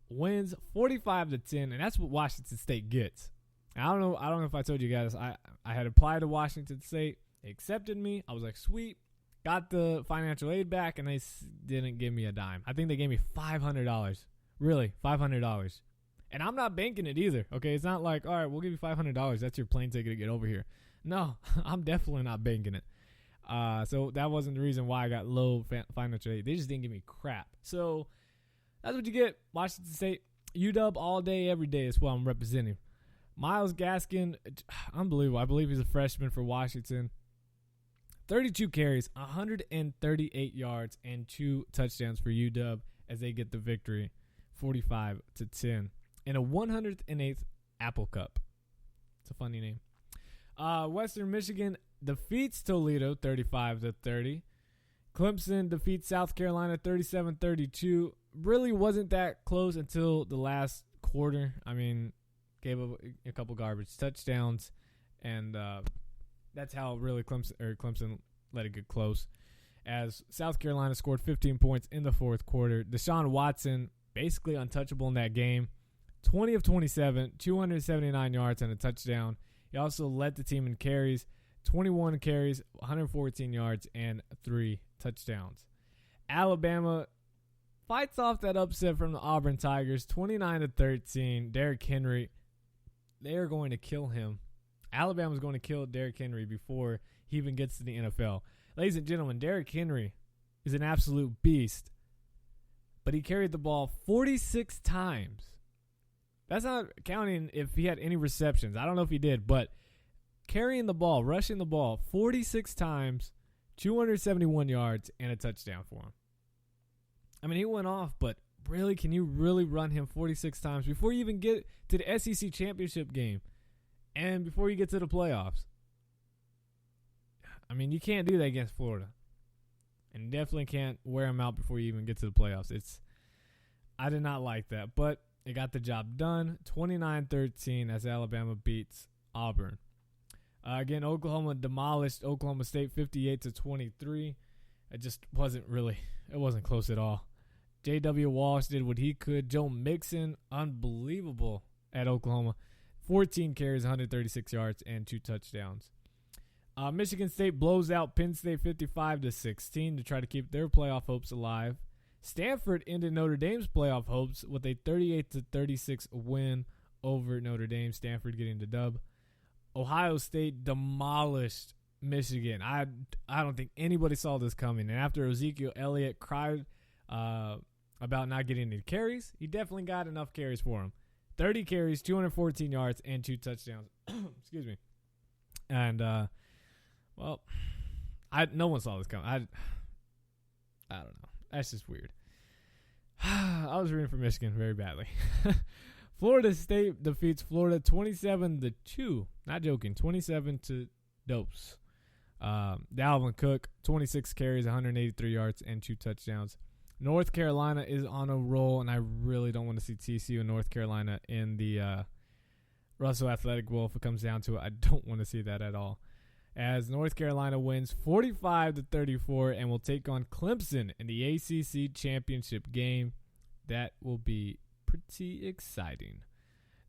wins 45-10, and that's what Washington State gets. I don't know if I told you guys, I had applied to Washington State. They accepted me. I was like, sweet. Got the financial aid back, and they didn't give me a dime. I think they gave me $500. Really, $500. And I'm not banking it either, okay? It's not like, all right, we'll give you $500. That's your plane ticket to get over here. No, I'm definitely not banking it. So that wasn't the reason why I got low financial aid. They just didn't give me crap. So that's what you get. Washington State, UW all day, every day is what I'm representing. Myles Gaskin, unbelievable. I believe he's a freshman for Washington. 32 carries, 138 yards, and 2 touchdowns for UW as they get the victory, 45-10. In a 108th Apple Cup. It's a funny name. Western Michigan defeats Toledo 35-30. Clemson defeats South Carolina 37-32. Really wasn't that close until the last quarter. I mean, gave up a couple garbage touchdowns, and that's how really Clemson let it get close. As South Carolina scored 15 points in the fourth quarter. Deshaun Watson, basically untouchable in that game. 20 of 27, 279 yards, and a touchdown. He also led the team in carries, 21 carries, 114 yards, and 3 touchdowns. Alabama fights off that upset from the Auburn Tigers, 29-13. Derrick Henry, they are going to kill him. Alabama's going to kill Derrick Henry before he even gets to the NFL. Ladies and gentlemen, Derrick Henry is an absolute beast, but he carried the ball 46 times. That's not counting if he had any receptions. I don't know if he did, but carrying the ball, rushing the ball 46 times, 271 yards, and a touchdown for him. I mean, he went off, but really, can you really run him 46 times before you even get to the SEC championship game and before you get to the playoffs? I mean, you can't do that against Florida. And definitely can't wear him out before you even get to the playoffs. I did not like that, but they got the job done, 29-13 as Alabama beats Auburn. Again, Oklahoma demolished Oklahoma State 58-23. It just wasn't close at all. J.W. Walsh did what he could. Joe Mixon, unbelievable at Oklahoma. 14 carries, 136 yards, and 2 touchdowns. Michigan State blows out Penn State 55-16 to try to keep their playoff hopes alive. Stanford ended Notre Dame's playoff hopes with a 38-36 win over Notre Dame. Stanford getting the dub. Ohio State demolished Michigan. I don't think anybody saw this coming. And after Ezekiel Elliott cried about not getting any carries, he definitely got enough carries for him. 30 carries, 214 yards, and 2 touchdowns. Excuse me. And, no one saw this coming. I don't know. That's just weird. I was rooting for Michigan very badly. Florida State defeats Florida 27-2. Not joking. 27-dopes. Dalvin Cook, 26 carries, 183 yards, and 2 touchdowns. North Carolina is on a roll, and I really don't want to see TCU and North Carolina in the Russell Athletic will if it comes down to it. I don't want to see that at all. As North Carolina wins 45-34 and will take on Clemson in the ACC championship game. That will be pretty exciting.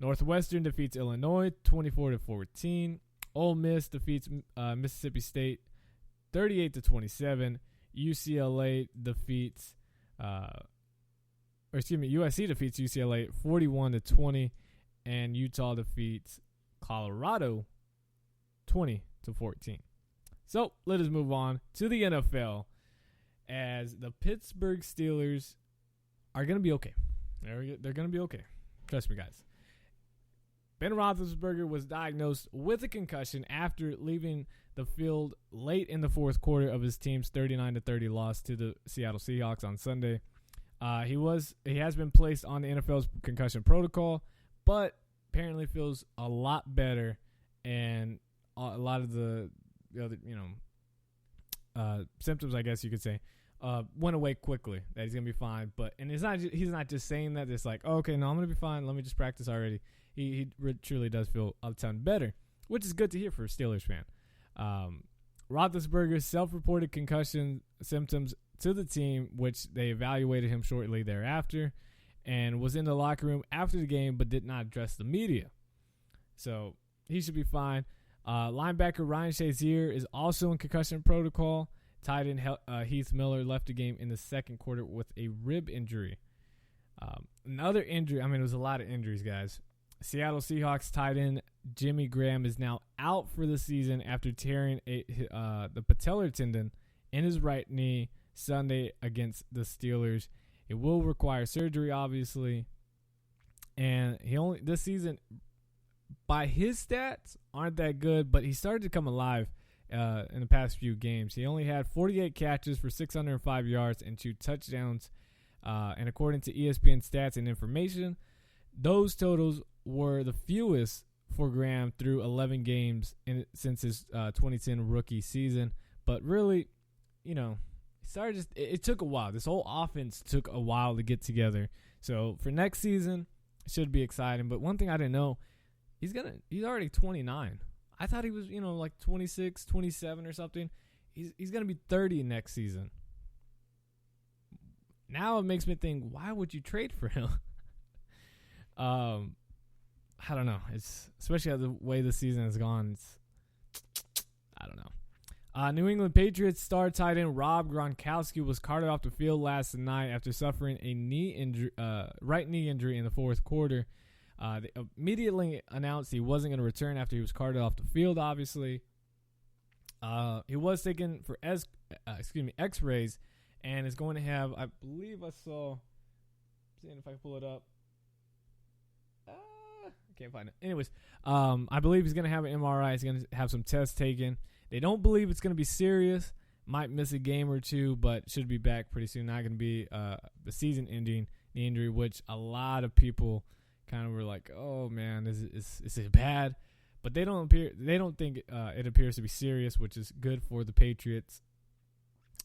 Northwestern defeats Illinois 24-14. Ole Miss defeats Mississippi State 38-27. UCLA defeats USC defeats UCLA 41-20, and Utah defeats Colorado 20-14. So let us move on to the NFL, as the Pittsburgh Steelers are going to be okay. They're going to be okay. Trust me, guys. Ben Roethlisberger was diagnosed with a concussion after leaving the field late in the fourth quarter of his team's 39-30 loss to the Seattle Seahawks on Sunday. He has been placed on the NFL's concussion protocol, but apparently feels a lot better, and a lot of the other, symptoms, I guess you could say, went away quickly. That he's gonna be fine, and he's not just saying that. It's like, oh, okay, no, I'm gonna be fine. Let me just practice already. He truly does feel a ton better, which is good to hear for a Steelers fan. Roethlisberger self-reported concussion symptoms to the team, which they evaluated him shortly thereafter, and was in the locker room after the game, but did not address the media. So he should be fine. Linebacker Ryan Shazier is also in concussion protocol. Tight end Heath Miller left the game in the second quarter with a rib injury. Another injury. I mean, it was a lot of injuries, guys. Seattle Seahawks tight end Jimmy Graham is now out for the season after tearing the patellar tendon in his right knee Sunday against the Steelers. It will require surgery, obviously. And this season, by his stats, aren't that good, but he started to come alive in the past few games. He only had 48 catches for 605 yards and 2 touchdowns. And according to ESPN stats and information, those totals were the fewest for Graham through 11 games since his 2010 rookie season. But really, it took a while. This whole offense took a while to get together. So for next season, it should be exciting. But one thing I didn't know, he's already 29. I thought he was, like 26, 27 or something. He's going to be 30 next season. Now it makes me think, why would you trade for him? I don't know. It's especially the way the season has gone. I don't know. New England Patriots star tight end Rob Gronkowski was carted off the field last night after suffering a right knee injury in the fourth quarter. They immediately announced he wasn't going to return after he was carted off the field. Obviously, he was taken for X-rays, and is going to have. I believe I saw. Seeing if I can pull it up. I can't find it. Anyways, I believe he's going to have an MRI. He's going to have some tests taken. They don't believe it's going to be serious. Might miss a game or two, but should be back pretty soon. Not going to be the season-ending knee injury, which a lot of people kind of were like, "Oh man, is it bad?" But they don't think it appears to be serious, which is good for the Patriots.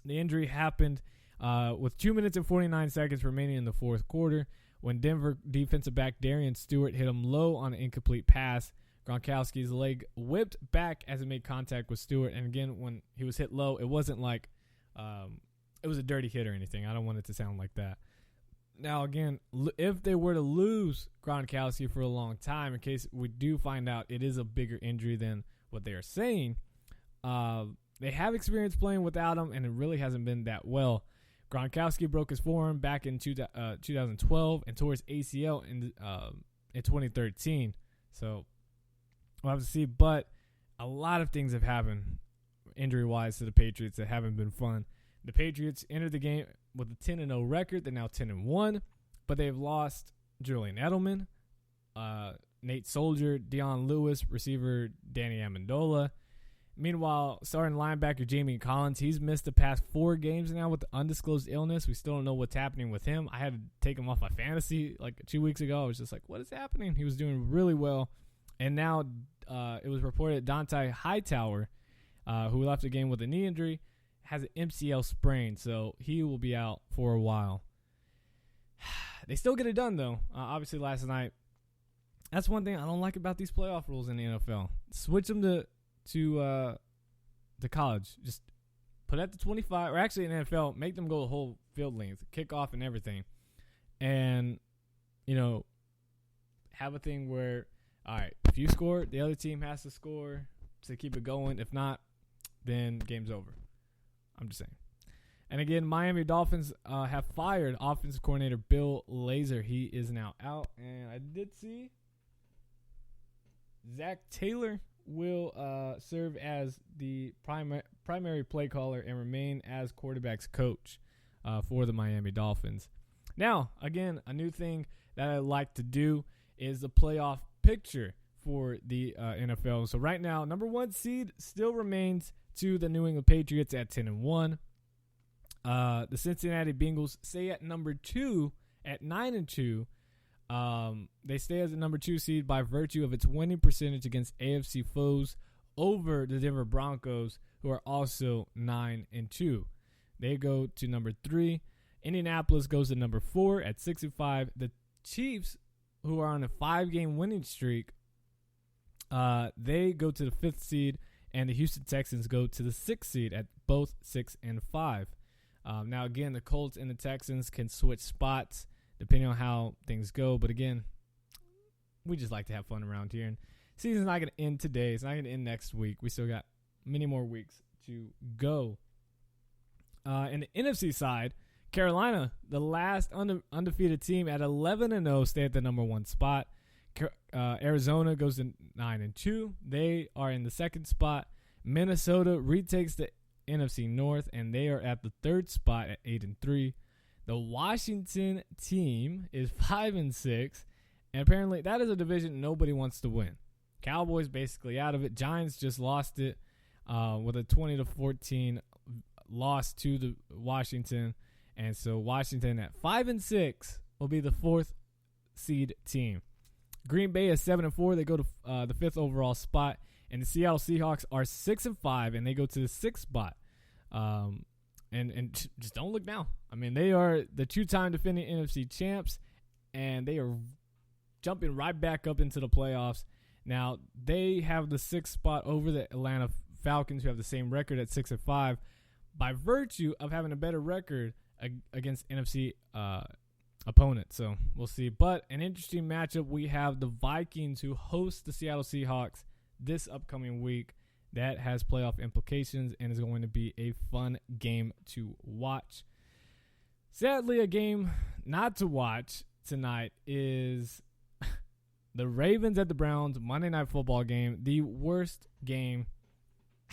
The injury happened with 2 minutes and 49 seconds remaining in the fourth quarter, when Denver defensive back Darian Stewart hit him low on an incomplete pass. Gronkowski's leg whipped back as it made contact with Stewart. And again, when he was hit low, it wasn't like it was a dirty hit or anything. I don't want it to sound like that. Now, again, if they were to lose Gronkowski for a long time, in case we do find out it is a bigger injury than what they are saying, they have experience playing without him, and it really hasn't been that well. Gronkowski broke his forearm back in 2012 and tore his ACL in 2013. So we'll have to see. But a lot of things have happened injury-wise to the Patriots that haven't been fun. The Patriots entered the game with a 10-0 record. They're now 10-1, but they've lost Julian Edelman, Nate Soldier, Deion Lewis, receiver Danny Amendola. Meanwhile, starting linebacker Jamie Collins, he's missed the past 4 games now with the undisclosed illness. We still don't know what's happening with him. I had to take him off my fantasy like 2 weeks ago. I was just like, what is happening? He was doing really well. And now it was reported Dante Hightower, who left the game with a knee injury, has an MCL sprain, so he will be out for a while. They still get it done, though. Obviously, last night, That's one thing I don't like about these playoff rules in the NFL. Switch them to college. Just put at the 25, or actually in the NFL, make them go the whole field length, kickoff and everything. And, have a thing where, all right, if you score, the other team has to score to keep it going. If not, then game's over. I'm just saying. And again, Miami Dolphins have fired offensive coordinator Bill Lazor. He is now out. And I did see Zach Taylor will serve as the primary play caller and remain as quarterback's coach for the Miami Dolphins. Now, again, a new thing that I like to do is the playoff picture for the NFL. So right now, number 1 seed still remains to the New England Patriots at 10-1. The Cincinnati Bengals stay at number 2 at 9-2. They stay as the number 2 seed by virtue of its winning percentage against AFC foes over the Denver Broncos, who are also 9-2. They go to number 3. Indianapolis goes to number 4 at 6-5. The Chiefs, who are on a 5-game winning streak, they go to the 5th seed, and the Houston Texans go to the 6th seed at both 6-5. Now, again, the Colts and the Texans can switch spots depending on how things go. But, again, we just like to have fun around here. And season's not going to end today. It's not going to end next week. We still got many more weeks to go. In the NFC side, Carolina, the last undefeated team at 11-0, stay at the number 1 spot. Arizona goes to 9-2. They are in the 2nd spot. Minnesota retakes the NFC North, and they are at the 3rd spot at 8-3. The Washington team is 5-6, and apparently that is a division nobody wants to win. Cowboys basically out of it. Giants just lost it with a 20-14 loss to the Washington, and so Washington at 5-6 will be the 4th seed team. Green Bay is 7-4. They go to the 5th overall spot, and the Seattle Seahawks are 6-5, and they go to the 6th spot. And just don't look now. I mean, they are the 2-time defending NFC champs, and they are jumping right back up into the playoffs. Now, they have the 6th spot over the Atlanta Falcons, who have the same record at 6-5, by virtue of having a better record against NFC opponents. So we'll see. But an interesting matchup, we have the Vikings, who host the Seattle Seahawks this upcoming week. That has playoff implications and is going to be a fun game to watch. Sadly, a game not to watch tonight is the Ravens at the Browns Monday Night Football game. The worst game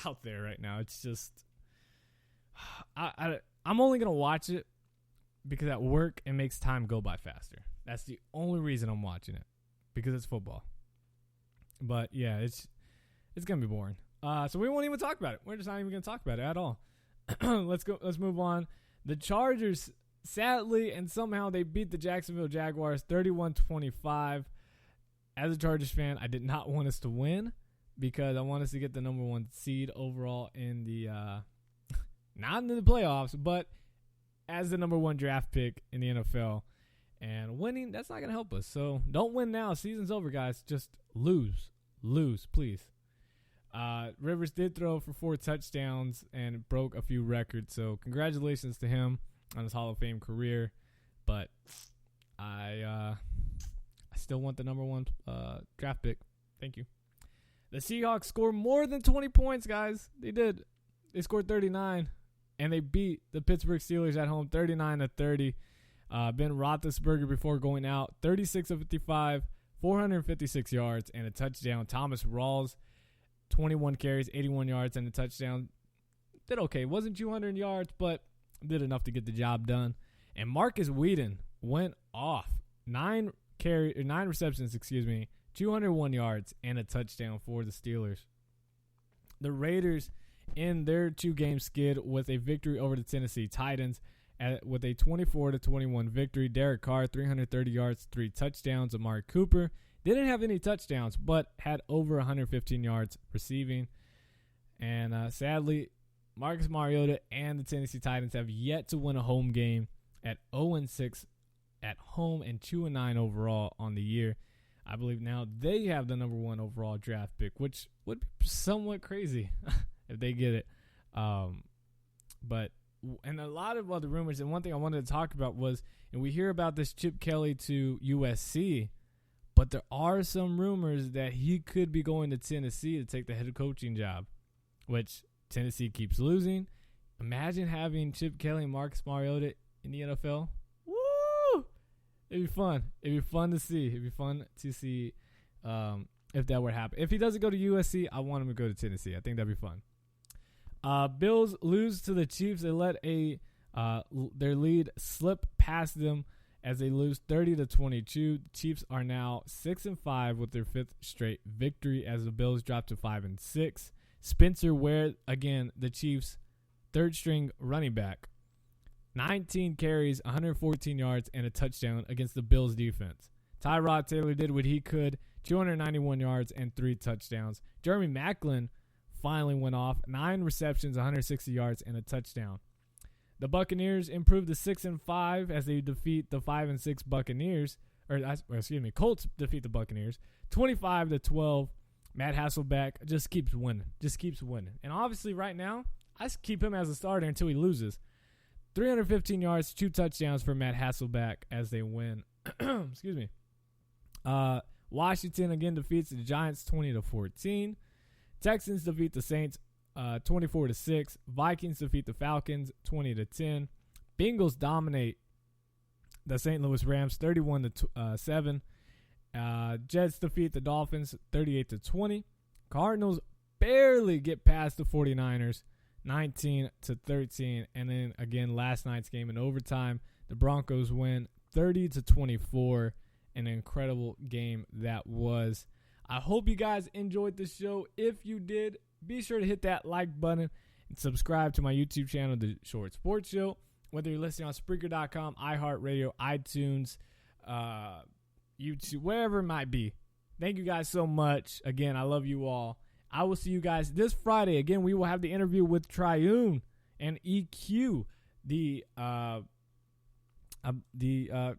out there right now. It's just, I'm only going to watch it because at work it makes time go by faster. That's the only reason I'm watching it, because it's football. But yeah, it's going to be boring. So we won't even talk about it. We're just not even going to talk about it at all. Let's move on. The Chargers, sadly, and somehow they beat the Jacksonville Jaguars 31-25. As a Chargers fan, I did not want us to win because I want us to get the number 1 seed overall in the not in the playoffs, but as the number 1 draft pick in the NFL. And winning, that's not going to help us. So don't win now. Season's over, guys. Just lose. Lose, please. Rivers did throw for 4 touchdowns and broke a few records, so congratulations to him on his Hall of Fame career. But I still want the number 1 draft pick. Thank you. The Seahawks scored more than 20 points, guys. They did. They scored 39, and they beat the Pittsburgh Steelers at home 39-30. Ben Roethlisberger, before going out, 36 of 55, 456 yards, and a touchdown. Thomas Rawls, 21 carries, 81 yards, and a touchdown. Did okay. Wasn't 200 yards, but did enough to get the job done. And Marcus Whedon went off. 9 receptions, 201 yards, and a touchdown for the Steelers. The Raiders, in their 2-game skid with a victory over the Tennessee Titans, with a 24-21 victory. Derrick Carr, 330 yards, 3 touchdowns. Amari Cooper didn't have any touchdowns, but had over 115 yards receiving. And sadly, Marcus Mariota and the Tennessee Titans have yet to win a home game, at 0-6 at home and 2-9 overall on the year. I believe now they have the number 1 overall draft pick, which would be somewhat crazy if they get it. But and a lot of other rumors, and one thing I wanted to talk about was, and we hear about this Chip Kelly to USC, but there are some rumors that he could be going to Tennessee to take the head coaching job, which Tennessee keeps losing. Imagine having Chip Kelly and Marcus Mariota in the NFL. Woo! It'd be fun. It'd be fun to see. It'd be fun to see if that would happen. If he doesn't go to USC, I want him to go to Tennessee. I think that'd be fun. Bills lose to the Chiefs. They let their lead slip past them as they lose 30-22. The Chiefs are now 6-5 with their 5th straight victory as the Bills drop to 5-6. Spencer Ware, again, the Chiefs' third-string running back, 19 carries, 114 yards, and a touchdown against the Bills' defense. Tyrod Taylor did what he could, 291 yards and 3 touchdowns. Jeremy Maclin finally went off, 9 receptions, 160 yards, and a touchdown. The Buccaneers improved to 6-5 as they defeat the 5-6 Buccaneers. Colts defeat the Buccaneers 25-12. Matt Hasselbeck just keeps winning. And obviously right now, I keep him as a starter until he loses. 315 yards, 2 touchdowns for Matt Hasselbeck as they win. Excuse me. Washington again defeats the Giants 20-14. Texans defeat the Saints 24-6. Vikings defeat the Falcons 20-10. Bengals dominate the St. Louis Rams 31-7. Jets defeat the Dolphins 38-20. Cardinals barely get past the 49ers 19-13. And then again, last night's game in overtime, the Broncos win 30-24. An incredible game that was. I hope you guys enjoyed the show. If you did, be sure to hit that like button and subscribe to my YouTube channel, The Short Sports Show. Whether you're listening on Spreaker.com, iHeartRadio, iTunes, YouTube, wherever it might be. Thank you guys so much. Again, I love you all. I will see you guys this Friday. Again, we will have the interview with Triune and EQ, the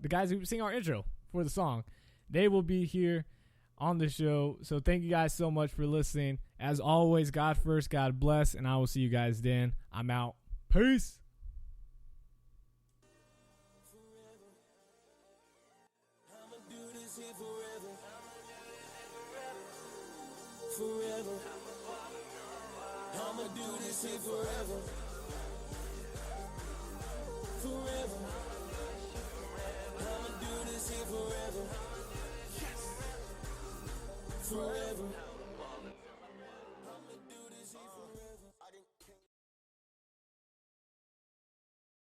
guys who sing our intro for the song. They will be here on the show. So thank you guys so much for listening. As always, God first, God bless, and I will see you guys then. I'm out. Peace. Forever. I'ma do this here forever.